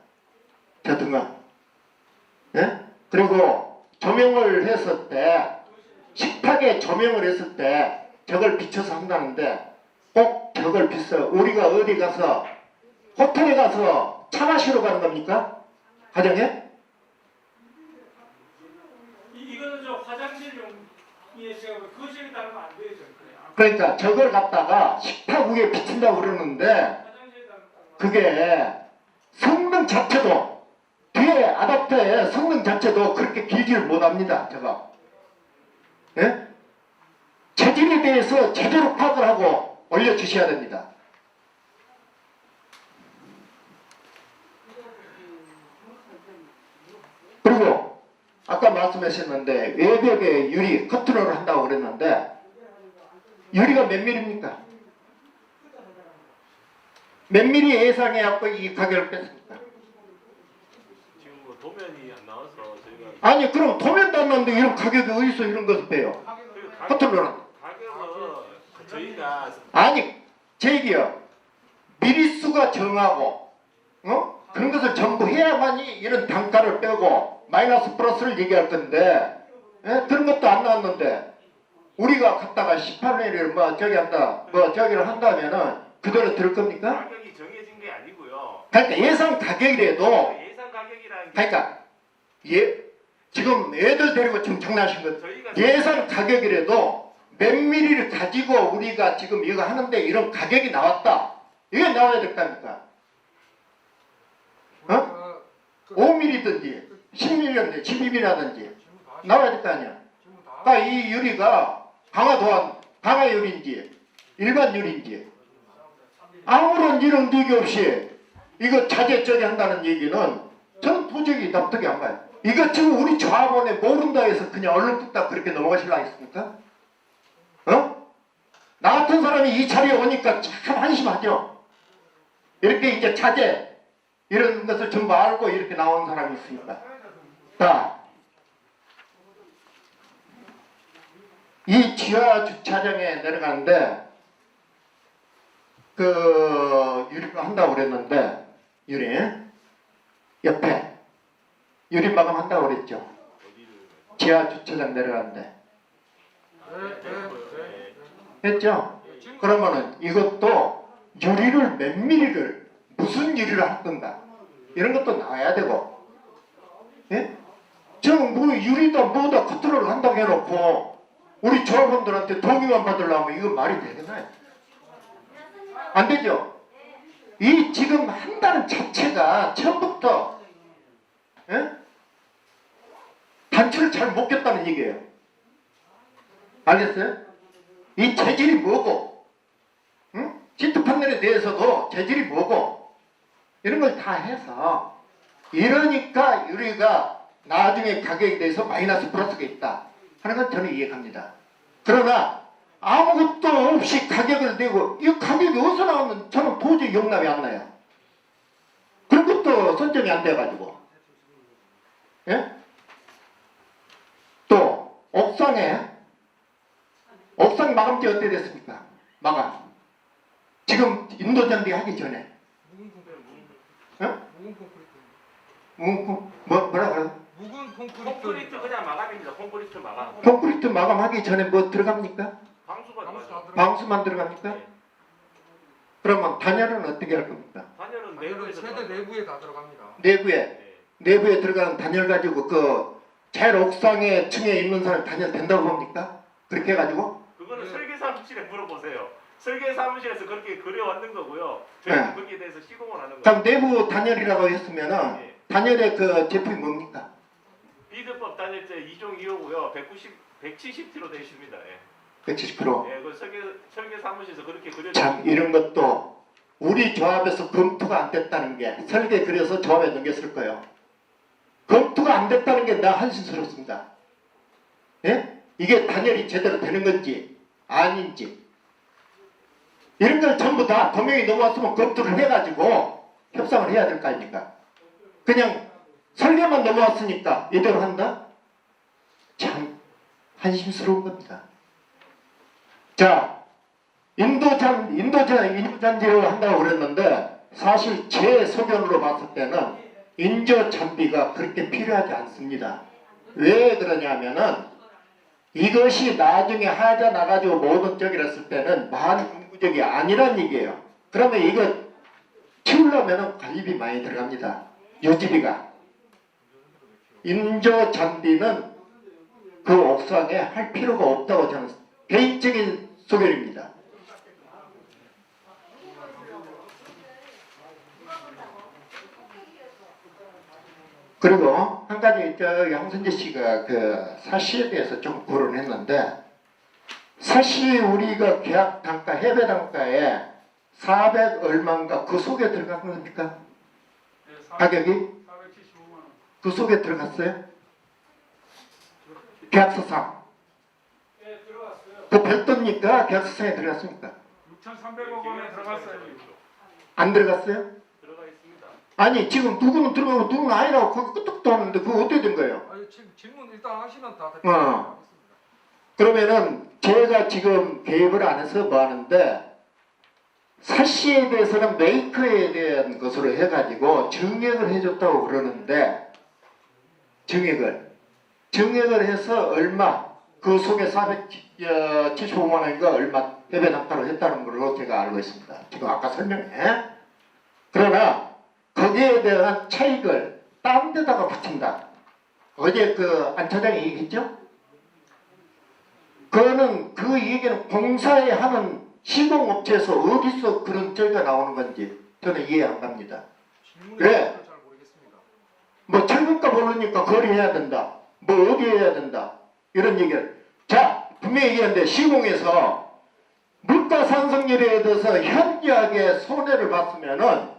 저 등은. 예? 그리고 조명을 했을 때 식탁에 조명을 했을 때 저걸 비춰서 한다는데 꼭 저걸 비춰 우리가 어디 가서 호텔에 가서 차 마시러 가는 겁니까? 가정에? 이거는 저 화장실용 제가 거실에 따르면 안 돼요. 그러니까 저걸 갖다가 식탁 위에 비친다고 그러는데 화장실에 따르면 그게 성능 자체도 뒤에 아답터의 성능 자체도 그렇게 길지를 못합니다. 저거. 예? 재질에 대해서 제대로 파악을 하고 올려주셔야 됩니다. 그리고 아까 말씀하셨는데 외벽에 유리 커튼을 한다고 그랬는데 유리가 몇 밀입니까? 몇 밀이 예상해갖고 이 가격을 뺐습니까? 지금 뭐 도면이 안 나와서 저희가 아니 그럼 도면도 안 나는데 이런 가격이 어디서 이런 것을 빼요? 커튼로는 가격은 저희가 아니 제 얘기요 미리수가 정하고 그런 것을 전부 해야만이 이런 단가를 빼고 마이너스 플러스를 얘기할 건데 그런 것도 안 나왔는데 우리가 갖다가 18회를 뭐 저기 한다 뭐 저기를 한다면은 그대로 들 겁니까? 가격이 정해진 게 그러니까 예상 가격이라도 예상 가격이라는 게 그러니까 지금 애들 데리고 지금 장난하신 거 저희가 예상 가격이라도 몇 미리를 가지고 우리가 지금 이거 하는데 이런 가격이 나왔다. 이게 나와야 될 거 아닙니까? 어? 5mm든지 10mm든지 12mm라든지 나와야 될 거 아니야. 그러니까 이 유리가 강화 유리인지 일반 유리인지 아무런 이런 득이 없이 이거 자재적이 한다는 얘기는 저는 도저히 납득이 안 가요. 이거 지금 우리 조합원에 모른다 해서 그냥 얼른뚝딱 그렇게 넘어가시려 하겠습니까? 어? 나 같은 사람이 이 자리에 오니까 참 한심하죠. 이렇게 이제 자재 이런 것을 전부 알고 이렇게 나온 사람이 있으니까. 자, 이 지하 주차장에 내려가는데 그 유리를 한다고 그랬는데 유리 옆에 유리 마감한다고 그랬죠. 지하 주차장 내려가는데 했죠. 그러면은 이것도 유리를 몇 미리를 무슨 유리를 할 건가 이런 것도 나와야 되고, 예? 지금 뭐 유리다 뭐다 컨트롤을 한다고 해놓고 우리 조합원들한테 동의만 받으려면 이건 말이 되겠나요? 안 되죠. 이 지금 한다는 자체가 처음부터 단추를 잘 못 꼈다는 얘기예요. 알겠어요? 이 재질이 뭐고, 응? 시트 판넬에 대해서도 재질이 뭐고 이런 걸 다 해서 이러니까 유리가 나중에 가격에 대해서 마이너스 플러스가 있다 하는 건 저는 이해합니다. 그러나 아무것도 없이 가격을 내고 이 가격이 어디서 나오면 저는 도저히 용납이 안 나요. 그런 것도 선점이 안 돼가지고, 예? 또 옥상 마감재 어떻게 됐습니까? 마감 지금 인도잔디 하기 전에 뭐라 그래요? 묵은 콘크리트 그냥 마감입니다. 콘크리트 마감. 콘크리트 마감하기 전에 뭐 들어갑니까? 방수가 들어가죠. 방수만 들어갑니까? 네. 그러면 단열은 어떻게 할 겁니까? 단열은 단열은 내부에서 세대 내부에 다 들어갑니다. 내부에 들어가는 단열 가지고 그 제일 옥상에 층에 있는 사람 단열 된다고 봅니까? 그렇게 해가지고? 그거는 설계 사무실에 물어보세요. 설계 사무실에서 그렇게 그려왔는 거고요. 저희는 네. 거기에 대해서 시공을 하는 거예요. 그럼 내부 단열이라고 했으면은 네. 단열의 그 제품이 뭡니까? 비드법 단열재 2종 2호고요. 170kg 되어 있습니다. 예. 170%. 예, 그 설계 사무실에서 그렇게 그려. 참 이런 것도 우리 조합에서 검토가 안 됐다는 게 설계 그려서 조합에 넘겼을 거예요. 검토가 안 됐다는 게 나 한심스럽습니다. 예? 이게 단열이 제대로 되는 건지 아닌지 이런 걸 전부 다 도명이 넘어왔으면 검토를 해가지고 협상을 해야 될 거 아닙니까? 그냥 설계만 넘어왔으니까 이대로 한다? 참 한심스러운 겁니다. 자, 인도잔디를 한다고 그랬는데 사실 제 소견으로 봤을 때는 인조잔디가 그렇게 필요하지 않습니다. 왜 그러냐면은 이것이 나중에 하자 나가지고 모든 쪽이라 했을 때는 만인구적이 아니란 얘기예요. 그러면 이거 키우려면은 관리비 많이 들어갑니다. 유지비가. 인조잔디는 그 옥상에 할 필요가 없다고 저는 개인적인 소견입니다. 그리고 한 가지 양선재 씨가 그 사시에 대해서 좀 거론했는데 사시 우리가 계약 단가 해외 단가에 400 얼마인가 그 속에 들어간 겁니까? 네, 가격이? 475만 원. 그 속에 들어갔어요? 계약서상 네, 들어갔어요. 그 별도입니까? 계약서상에 들어갔습니까? 6,300억 원에 들어갔어요. 안 들어갔어요? 들어가 있습니다. 아니 지금 누구는 들어가고 누구는 아니라고 그거 끄떡도 하는데 그거 어떻게 된 거예요? 아니 지금 질문 일단 하시면 다 그러면은 제가 지금 개입을 안 해서 뭐 하는데 사시에 대해서는 메이커에 대한 것으로 해가지고 증액을 해줬다고 그러는데 증액을 해서 얼마 그 속에 475만 원인가 얼마 해배 단가로 했다는 걸로 제가 알고 있습니다. 지금 아까 설명해. 그러나 거기에 대한 차익을 다른 데다가 붙인다. 어제 그 안 차장이 얘기했죠? 그거는 그 얘기는 공사에 하는 시공업체에서 어디서 그런 절가 나오는 건지 저는 이해 안 갑니다. 왜? 뭐 철물값 오르니까 거리 해야 된다. 뭐 어디 해야 된다. 이런 얘기를. 자, 분명히 얘기하는데 시공에서 물가 상승률에 대해서 현저하게 손해를 봤으면은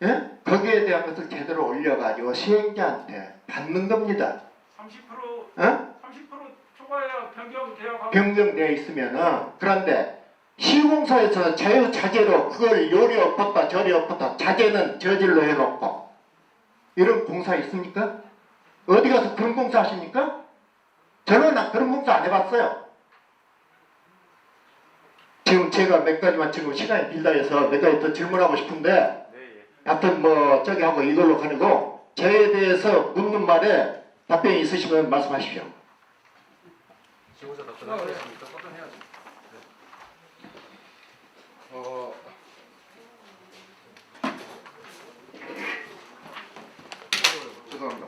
예? 거기에 대한 것을 제대로 올려가지고 시행자한테 받는 겁니다. 30% 어? 30% 초과해야 변경 계약하고 변경되어 있으면은. 그런데 시공사에서 자유자재로 그걸 요리 엎었다 저리 엎었다 자재는 저질로 해놓고 이런 공사 있습니까? 어디 가서 그런 공사 하십니까? 저는 그런 공사 안 해봤어요. 지금 제가 몇 가지만 지금 시간이 길다 해서 몇 가지 더 질문하고 싶은데 네, 예. 하여튼 뭐 저기 하고 이걸로 가지고 저에 대해서 묻는 말에 답변이 있으시면 말씀하십시오. 지원자 답변하시겠습니까? 답변해야죠. 죄송합니다.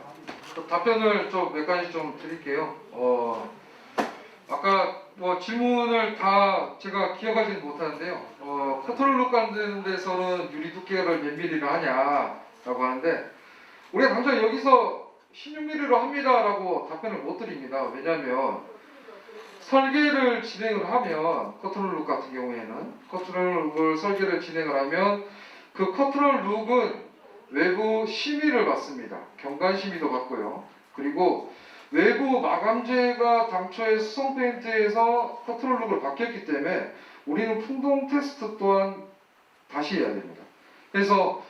답변을 좀 몇 가지 좀 드릴게요. 아까 뭐 질문을 다 제가 기억하지는 못하는데요. 컨트롤룩 가는 데서는 유리 두께를 몇 밀리를 하냐라고 하는데 우리가 당장 여기서 16mm로 합니다라고 답변을 못 드립니다. 왜냐하면 설계를 진행을 하면 커트롤룩 같은 경우에는 커트롤룩을 설계를 진행을 하면 그 커트롤룩은 외부 심의를 받습니다. 경관 심의도 받고요. 그리고 외부 마감재가 당초에 수성 페인트에서 커트롤룩을 바뀌었기 때문에 우리는 풍동 테스트 또한 다시 해야 됩니다. 그래서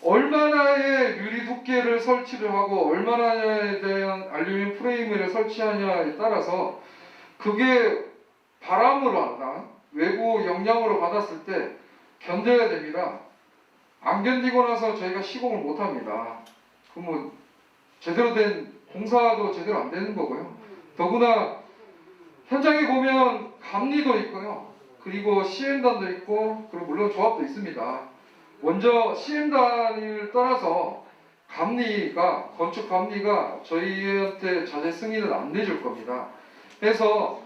얼마나의 유리 두께를 설치를 하고 얼마나에 대한 알루미늄 프레임을 설치하냐에 따라서 그게 바람으로 한다 외부 영향으로 받았을 때 견뎌야 됩니다. 안 견디고 나서 저희가 시공을 못 합니다. 그러면 제대로 된 공사도 제대로 안 되는 거고요. 더구나 현장에 보면 감리도 있고요. 그리고 시행단도 있고 그리고 물론 조합도 있습니다. 먼저 시행단을 떠나서 감리가 건축 감리가 저희한테 자재 승인을 안 내줄 겁니다. 그래서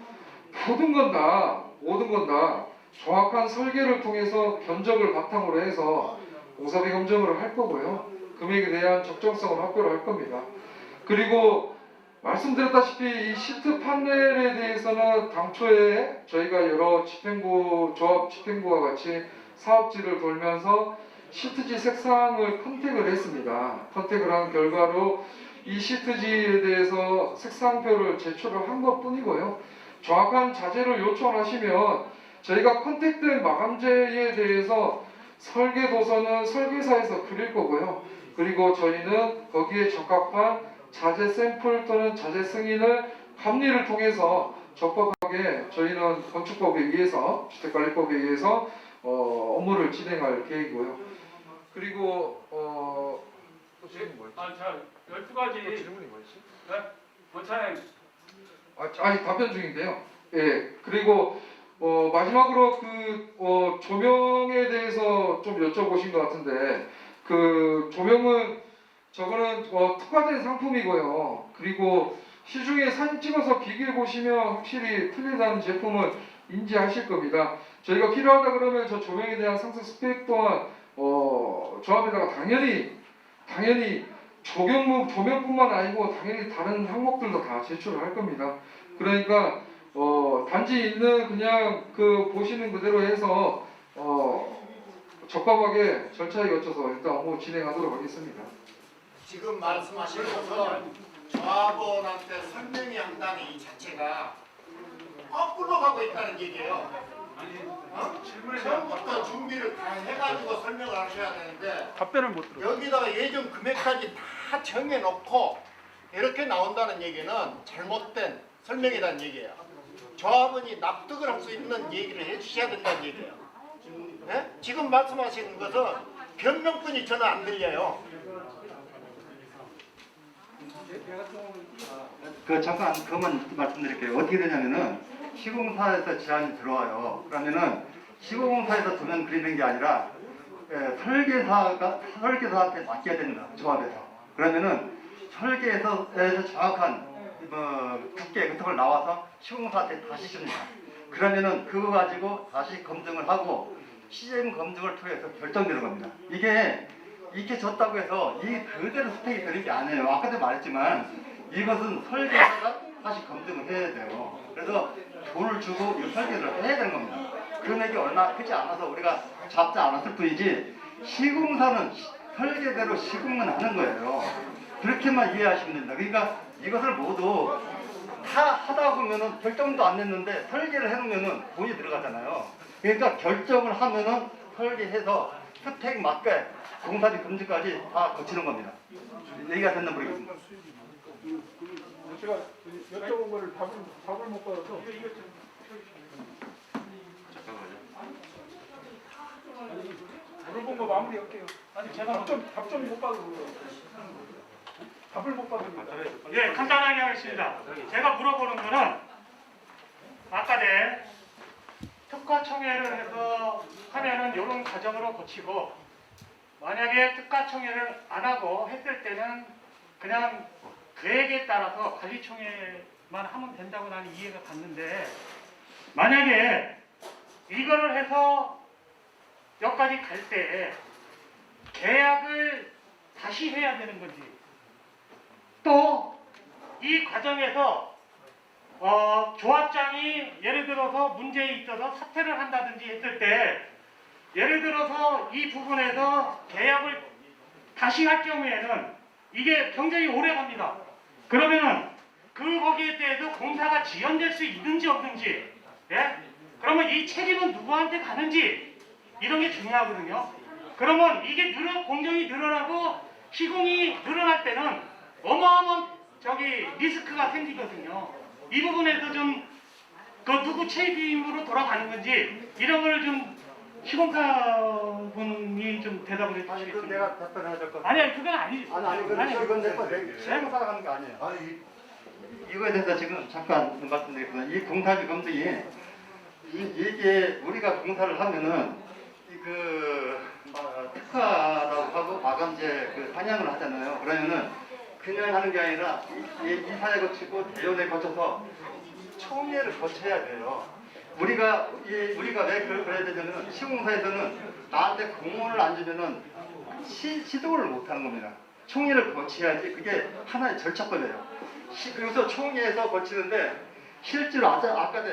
모든 건 다 정확한 설계를 통해서 견적을 바탕으로 해서 공사비 검증을 할 거고요. 금액에 대한 적정성을 확보를 할 겁니다. 그리고 말씀드렸다시피 이 시트 판넬에 대해서는 당초에 저희가 여러 조합 집행부와 같이 사업지를 돌면서 시트지 색상을 컨택을 했습니다. 컨택을 한 결과로 이 시트지에 대해서 색상표를 제출을 한 것뿐이고요. 정확한 자재를 요청하시면 저희가 컨택된 마감재에 대해서 설계 도서는 설계사에서 그릴 거고요. 그리고 저희는 거기에 적합한 자재 샘플 또는 자재 승인을 감리를 통해서 적법하게 저희는 건축법에 의해서 주택관리법에 의해서 업무를 진행할 계획이고요. 그리고 또 질문 뭐였지? 자 12가지 질문이 뭐였지? 네? 원차량 아니 답변 중인데요. 예. 그리고 마지막으로 조명에 대해서 좀 여쭤보신 것 같은데 그 조명은 저거는 특화된 상품이고요. 그리고 시중에 사진 찍어서 비교해 보시면 확실히 틀리다는 제품은 인지하실 겁니다. 저희가 필요하다 그러면 저 조명에 대한 상세 스펙 또한 조합에다가 당연히 조명뿐만 아니고 당연히 다른 항목들도 다 제출을 할 겁니다. 그러니까 단지 있는 그냥 보시는 그대로 해서 적법하게 절차에 거쳐서 일단 업무 진행하도록 하겠습니다. 지금 말씀하신 것은 조합원한테 설명이 한다는 이 자체가 거꾸로 가고 있다는 얘기예요. 처음부터 준비를 다 해가지고 설명을 하셔야 되는데 답변을 못 들어. 여기다가 예정 금액까지 다 정해놓고 이렇게 나온다는 얘기는 잘못된 설명이라는 얘기예요. 조합원이 납득을 할 수 있는 얘기를 해주셔야 된다는 얘기예요. 네? 지금 말씀하시는 것은 변명뿐이 저는 안 들려요. 잠깐 그만 말씀드릴게요. 어떻게 되냐면은 시공사에서 제안이 들어와요. 그러면은 시공사에서 도면 그리는 게 아니라 설계사한테 맡겨야 됩니다. 조합에서. 그러면은 설계에서 정확한 두께 같은 걸 나와서 시공사한테 다시 줍니다. 그러면은 그거 가지고 다시 검증을 하고 시행 검증을 통해서 결정되는 겁니다. 이게 졌다고 해서 이 그대로 스펙이 되는 게 아니에요. 아까도 말했지만 이것은 설계사가 다시 검증을 해야 돼요. 그래서 돈을 주고 이 설계를 해야 되는 겁니다. 금액이 얼마 크지 않아서 우리가 잡지 않았을 뿐이지 시공사는 설계대로 시공은 하는 거예요. 그렇게만 이해하시면 됩니다. 그러니까 이것을 모두 다 하다 보면은 결정도 안 냈는데 설계를 해놓으면은 돈이 들어가잖아요. 그러니까 결정을 하면은 설계해서 스펙 맞게 공사비 검증까지 다 거치는 겁니다. 얘기가 됐나 모르겠습니다. 제가 여쭤본 거를 답을 못 받아서 물어본 거 마무리할게요. 아니 제가 답좀 못 받아서 그래요. 답을 못 받은 거예요. 예, 간단하게 하겠습니다. 제가 물어보는 거는 아까 내 특화총회를 해서 하면은 이런 과정으로 거치고 만약에 특화총회를 안 하고 했을 때는 그냥 계획에 따라서 관리총회만 하면 된다고 나는 이해가 갔는데 만약에 이거를 해서 여기까지 갈 때 계약을 다시 해야 되는 건지 또 이 과정에서 조합장이 예를 들어서 문제에 있어서 사퇴를 한다든지 했을 때 예를 들어서 이 부분에서 계약을 다시 할 경우에는 이게 굉장히 오래 갑니다. 그러면은 거기에 대해서 공사가 지연될 수 있는지 없는지, 예? 그러면 이 책임은 누구한테 가는지 이런 게 중요하거든요. 그러면 이게 공정이 늘어나고 시공이 늘어날 때는 어마어마한 리스크가 생기거든요. 이 부분에서 좀 누구 책임으로 돌아가는 건지 이런 걸 좀 시공사분이 좀 대답을 해주시겠습니까? 그건 내가 답변해야 될 것 같아요. 아니 그건 아니죠. 이건 시공사가 하는 거 아니에요. 이거에 대해서 지금 잠깐 말씀드리겠습니다. 이 공사비 검증이 이게 우리가 공사를 하면은 특화라고 하고 마감재 상향을 하잖아요. 그러면은 그냥 하는 게 아니라 이사에 거치고 대연에 거쳐서 총회를 거쳐야 돼요. 우리가 왜 그래야 되냐면 시공사에서는 나한테 공문을 안 주면은 시도를 못 하는 겁니다. 총회를 거쳐야지 그게 하나의 절차법이에요. 그래서 총회에서 거치는데 실제로 아까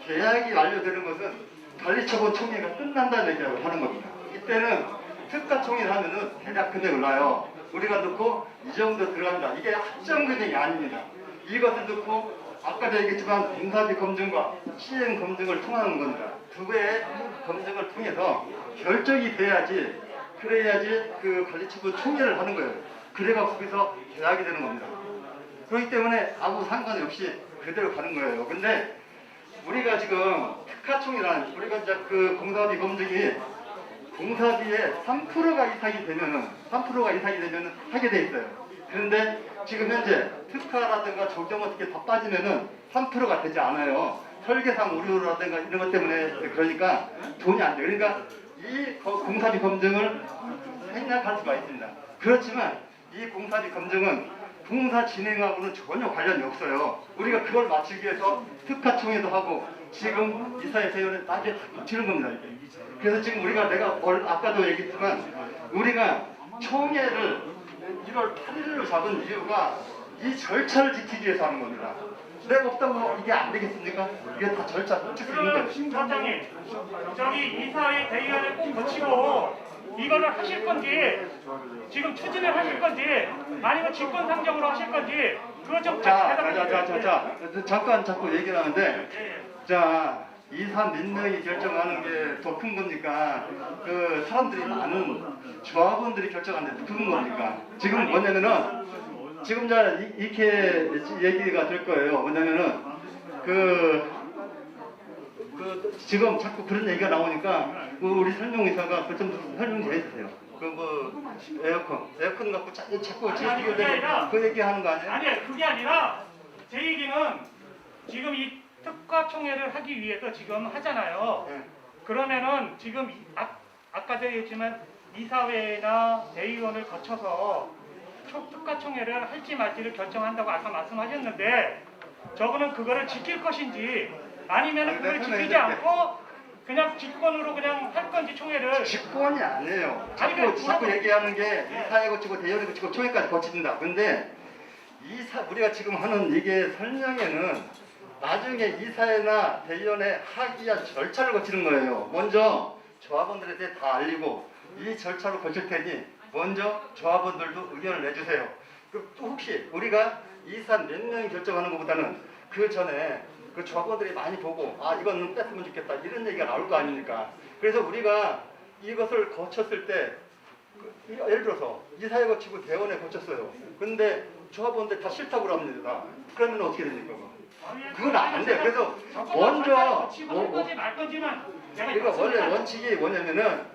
계약이 완료되는 것은 관리처분 총회가 끝난다는 얘기를 하는 겁니다. 이때는 특가 총회를 하면은 대략 금액을 놔요. 우리가 넣고 이 정도 들어간다. 이게 합정 금액이 아닙니다. 이것을 넣고 아까도 얘기했지만 공사비 검증과 시행 검증을 통하는 겁니다. 두 개의 검증을 통해서 결정이 돼야지 그래야지 그 관리처분 총회를 하는 거예요. 그래가 거기서 계약이 되는 겁니다. 그렇기 때문에 아무 상관이 없이 그대로 가는 거예요. 근데 우리가 지금 특화총이라는 우리가 이제 그 공사비 검증이 공사비의 3%가 이상이 되면은 하게 돼 있어요. 그런데 지금 현재 특화라든가 조정 어떻게 다 빠지면은 3%가 되지 않아요. 설계상 오류라든가 이런 것 때문에 그러니까 돈이 안 돼요. 그러니까 이 공사비 검증을 생략할 수가 있습니다. 그렇지만 이 공사비 검증은 공사 진행하고는 전혀 관련이 없어요. 우리가 그걸 맞추기 위해서 특화총회도 하고 지금 이사회 대회를 나중에 다 거치는 겁니다. 이게. 그래서 지금 내가 아까도 얘기했지만 우리가 총회를 1월 8일로 잡은 이유가 이 절차를 지키기 위해서 하는 겁니다. 내가 없다고 이게 안 되겠습니까? 이게 다 절차 지키는 거예요. 그러면 심사장님 이사회 대의원을 꼭 거치고 이거를 하실 건지 지금 추진을 하실 건지 아니면 직권상정으로 하실 건지 그거 좀 잠깐 자꾸 얘기를 하는데 자 이사 몇 명이 결정하는 게 더 큰 겁니까? 그 사람들이 많은 조합원들이 결정하는 게 더 큰 겁니까? 지금 뭐냐면은 지금 이렇게 얘기가 될 거예요. 뭐냐면은 지금 자꾸 그런 얘기가 나오니까 우리 설명의사가 좀 설명 좀 해주세요. 에어컨 갖고 자꾸 그 얘기하는 거 아니에요? 아니 그게 아니라 제 얘기는 지금 이 특화총회를 하기 위해서 지금 하잖아요. 네. 그러면은 지금 아까도 얘기했지만 이사회나 대의원을 거쳐서 특가총회를 할지 말지를 결정한다고 아까 말씀하셨는데 저분은 그거를 지킬 것인지 아니면 그걸 지키지 않고 그냥 직권으로 그냥 할 건지 총회를. 직권이 아니에요. 아니, 자꾸 얘기하는 게 이사회 거치고 대의원회 거치고 총회까지 거친다. 근데 우리가 지금 하는 이게 설명에는 나중에 이사회나 대의원회 하기야 절차를 거치는 거예요. 먼저 조합원들한테 다 알리고 이 절차로 거칠 테니 먼저 조합원들도 의견을 내주세요. 또 혹시 우리가 이사 몇 명이 결정하는 것보다는 그 전에 그 조합원들이 많이 보고 아 이거는 뺐으면 좋겠다 이런 얘기가 나올 거 아닙니까? 그래서 우리가 이것을 거쳤을 때 예를 들어서 이사회 거치고 대원회 거쳤어요. 근데 조합원들 다 싫다고 합니다. 그러면 어떻게 됩니까? 그건 안 돼. 그래서 먼저 그러니까 원래 원칙이 뭐냐면은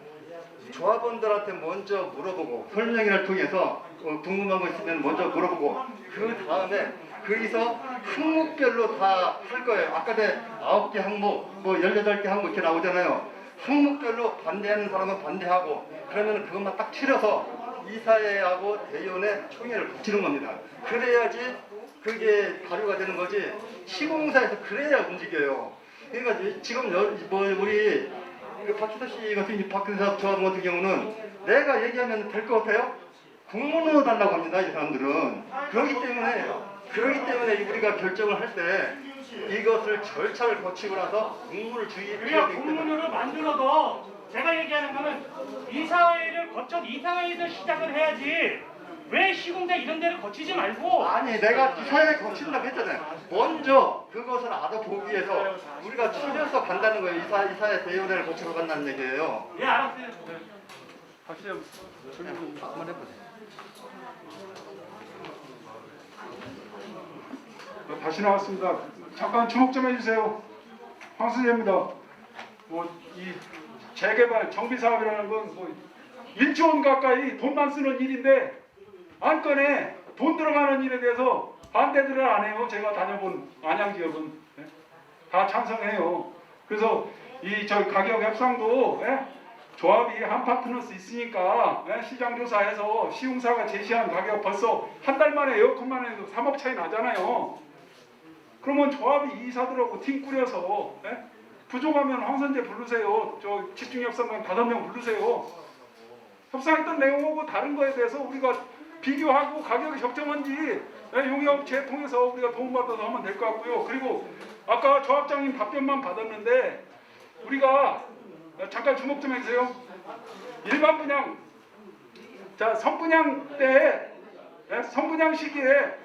조합원들한테 먼저 물어보고 설명회를 통해서 궁금한 거 있으면 먼저 물어보고 그 다음에 거기서 항목별로 다 할 거예요. 아까 내 9개 항목, 뭐 18개 항목 이렇게 나오잖아요. 항목별로 반대하는 사람은 반대하고 그러면 그것만 딱 치러서 이사회하고 대의원의 총회를 거치는 겁니다. 그래야지 그게 발효가 되는 거지 시공사에서 그래야 움직여요. 그러니까 지금 우리 박희서 씨 같은 박희서 조합원 같은 경우는 내가 얘기하면 될 것 같아요? 공문으로 달라고 합니다. 이 사람들은. 그렇기 때문에 우리가 결정을 할 때 이것을 절차를 거치고 나서 공문을 주의해야 되기 때문에 공문으로 만들어도 제가 얘기하는 거는 이사회를 거쳐 이사회에서 시작을 해야지 왜 시공대 이런 데를 거치지 말고. 아니 내가 이사회 거친다고 했잖아요. 먼저 그것을 알아보기 위해서 우리가 추려서 간다는 거예요. 이사회 대의원회를 거치러 간다는 얘기예요. 예 알았어요. 다시 한번 해보세요. 다시 나왔습니다. 잠깐 주목 좀 해주세요. 황순재입니다. 이 재개발 정비 사업이라는 건 1조 원 가까이 돈만 쓰는 일인데 안건에 돈 들어가는 일에 대해서 반대들을 안 해요. 제가 다녀본 안양 지역은 다 찬성해요. 그래서 저 가격 협상도 조합이 한 파트너스 있으니까 시장 조사해서 시공사가 제시한 가격 벌써 한 달 만에 에어컨만 해도 3억 차이 나잖아요. 그러면 조합이 이사들하고 팀 꾸려서 부족하면 황선재 부르세요. 저 집중협상관 5명 부르세요. 협상했던 내용하고 다른 거에 대해서 우리가 비교하고 가격이 적정한지 용역업체 통해서 우리가 도움받아서 하면 될 것 같고요. 그리고 아까 조합장님 답변만 받았는데 우리가 잠깐 주목 좀 해주세요. 일반 분양, 자 선분양 때 선분양 시기에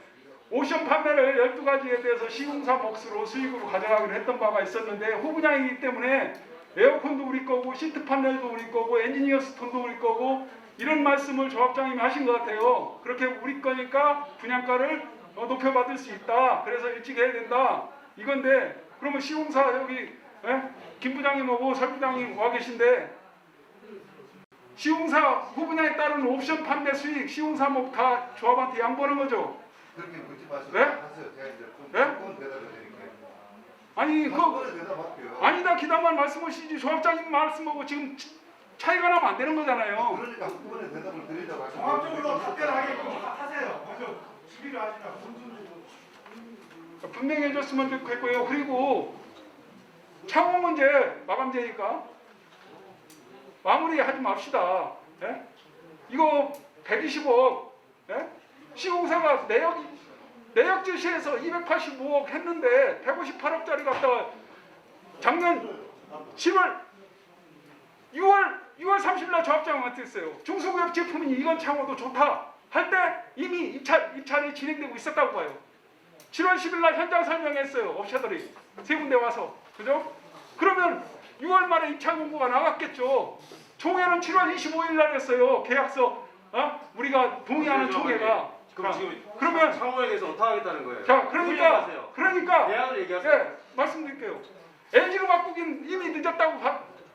옵션 판매를 12가지에 대해서 시공사 몫으로 수익으로 가져가기로 했던 바가 있었는데 후분양이기 때문에 에어컨도 우리 거고 시트 판넬도 우리 거고 엔지니어 스톤도 우리 거고 이런 말씀을 조합장님이 하신 것 같아요. 그렇게 우리 거니까 분양가를 높여받을 수 있다. 그래서 일찍 해야 된다. 이건데 그러면 시공사 여기 김 부장님하고 설 부장님 와 계신데 시공사 후분양에 따른 옵션 판매 수익 시공사 목 다 조합한테 양보하는 거죠. 그렇게 묻지 마시고 네? 하세요. 제가 이제 대답을 드릴게요. 아니 아니다 기다만 말씀하시지 조합장님 말씀하고 지금 차이가 나면 안 되는 거잖아요. 그러니까 한꺼번에 대답을 드리자고 하시면 종합적으로 답변하게끔 하세요. 먼저 수비를 하시나 분명히 해줬으면 좋겠고요. 그리고 창호 문제 마감되니까 마무리하지 맙시다. 이거 120억 시공사가 내역 제시해서 285억 했는데 158억짜리 갖다가 작년 6월 30일 날 조합장한테 했어요. 중소기업 제품이니 이건 창호도 좋다 할 때 이미 입찰이 진행되고 있었다고 봐요. 7월 10일 날 현장 설명했어요. 업체들이 세 군데 와서. 그죠? 그러면 6월 말에 입찰 공고가 나갔겠죠. 총회는 7월 25일 날 했어요. 계약서 우리가 동의하는 총회가. 그러면 창호에 대해서 어떻게 하겠다는 거예요? 자, 그러니까 대안을 얘기하세요. 말씀드릴게요. LG로 바꾸긴 이미 늦었다고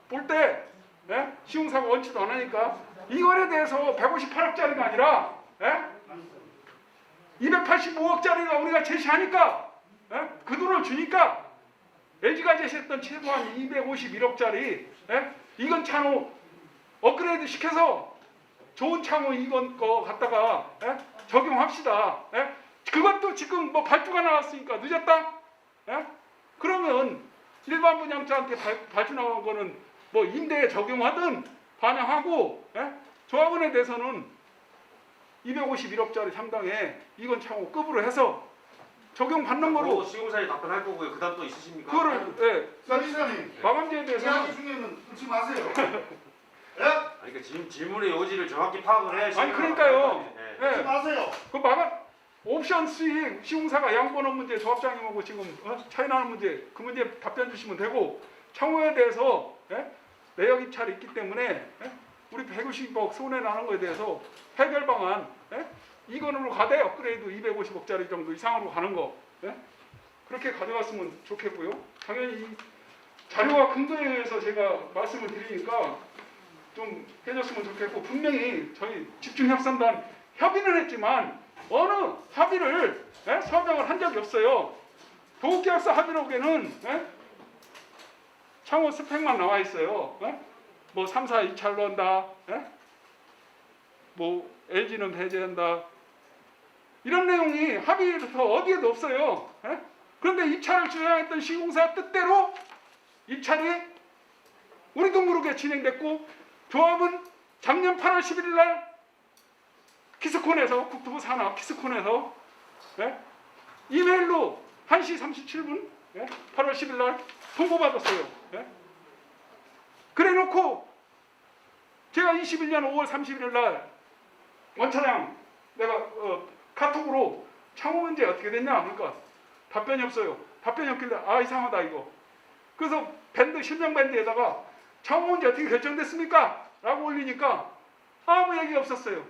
볼 때 시공사가 원치도 않으니까 이거에 대해서 158억짜리가 아니라 285억짜리가 우리가 제시하니까 그 돈을 주니까 LG가 제시했던 최소한 251억짜리 이건 찬호 업그레이드 시켜서 좋은 창호 이건 거 갖다가 적용합시다. 그것도 지금 뭐 발주가 나왔으니까 늦었다. 그러면 일반 분양자한테 발주 나온 거는 뭐 임대에 적용하든 반영하고 조합원에 대해서는 251억짜리 상당의 이건 창호 급으로 해서 적용받는 거로 시공사에 답변할 거고요. 그다음 또 있으십니까? 그거를 이사님 마감제에 이야기 대해서는 중에는 끊지 마세요. 예? 아니 그러니까 지금 질문의 요지를 정확히 파악을 해야 아니 그러니까요. 끊지 마세요. 그 마감 옵션 수익 시공사가 양보는 문제 조합장님하고 지금 차이 나는 문제 그 문제 답변 주시면 되고 창호에 대해서 내역 입찰이 있기 때문에 우리 150억 손해 나는 거에 대해서 해결 방안 이건으로 가되 업그레이드 250억짜리 정도 이상으로 가는 거 그렇게 가져갔으면 좋겠고요. 당연히 이 자료와 근거에 의해서 제가 말씀을 드리니까 좀 해줬으면 좋겠고 분명히 저희 집중협상단 협의는 했지만 어느 합의를 서명을 한 적이 없어요. 도급계약서 합의록에는 창호 스펙만 나와 있어요. 뭐 3사 2차로 한다. 뭐 LG는 배제한다. 이런 내용이 합의부터 어디에도 없어요. 그런데 입찰을 주장했던 시공사 뜻대로 입찰이 우리도 모르게 진행됐고 조합은 작년 8월 11일 날 키스콘에서 국토부 산하 키스콘에서 이메일로 1시 37분 8월 10일 날 통보받았어요. 그래 놓고 제가 21년 5월 31일 날 원차장 내가 카톡으로 창호 문제 어떻게 됐냐 그러니까 답변이 없어요. 답변이 없길래 아 이상하다 이거. 그래서 밴드 실명 밴드에다가 창호 문제 어떻게 결정됐습니까? 라고 올리니까 아무 얘기 없었어요.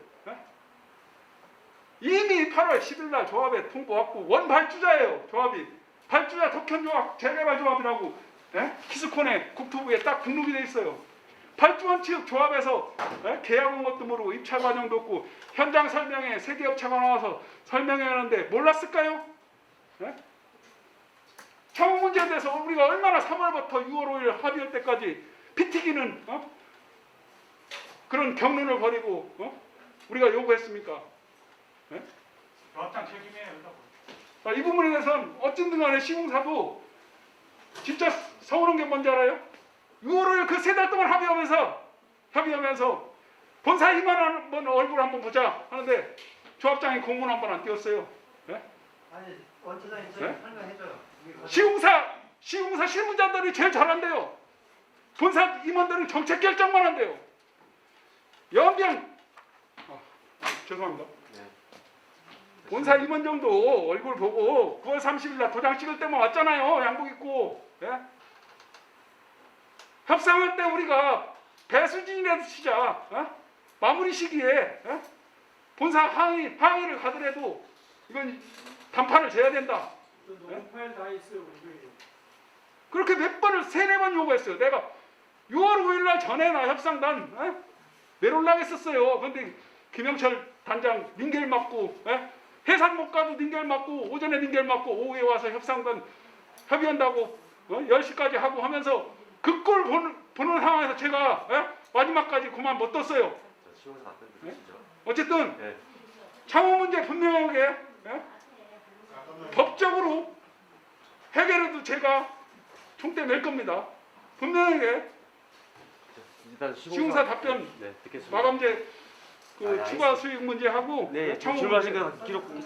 이미 8월 10일 날 조합에 통보 왔고 원 발주자예요. 조합이 발주자 덕현조합 재개발조합이라고 키스콘에 국토부에 딱 등록이 돼 있어요. 발주원 측 조합에서 계약한 것도 모르고 입찰 과정도 없고 현장 설명에 세계업체가 나와서 설명하는데 몰랐을까요? 창호 문제에 대해서 우리가 얼마나 3월부터 6월 5일 합의할 때까지 피튀기는 그런 경론을 벌이고 우리가 요구했습니까? 조합장 책임이에요. 이 부분에 대해서는 어쨌든 간에 시공사도 진짜 서운한 게 뭔지 알아요? 6월 5일 그 3달 동안 협의하면서 본사 2만 원 얼굴 한번 보자 하는데 조합장이 공문 한 번 안 띄웠어요. 아니 원차장님 설명해줘요. 시공사 실무자들이 제일 잘한대요. 본사 임원들은 정책 결정만 한대요. 연병 죄송합니다. 본사 임원 정도 얼굴 보고 9월 30일 날 도장 찍을 때만 왔잖아요. 양복 입고. 협상할 때 우리가 배수진이라도 치자. 마무리 시기에 본사 항의를 가더라도 이건 단판을 재야 된다. 그렇게 몇 번을 3-4번 요구했어요. 내가 6월 5일 날 전에 나 협상단 내려올라겠었어요. 그런데 김영철 단장 링겔 맞고 해산 못 가도 링겔 맞고 오전에 링겔 맞고 오후에 와서 협상단 협의한다고 10시까지 하고 하면서 그 꼴 보는 상황에서 제가 마지막까지 그만 못 뒀어요. 어쨌든 창호 문제 분명하게 법적으로 해결해도 제가 총대 낼 겁니다. 분명하게 시공사 답변 마감제 추가 수익 문제하고 네, 창호 질문하신 문제 거 기록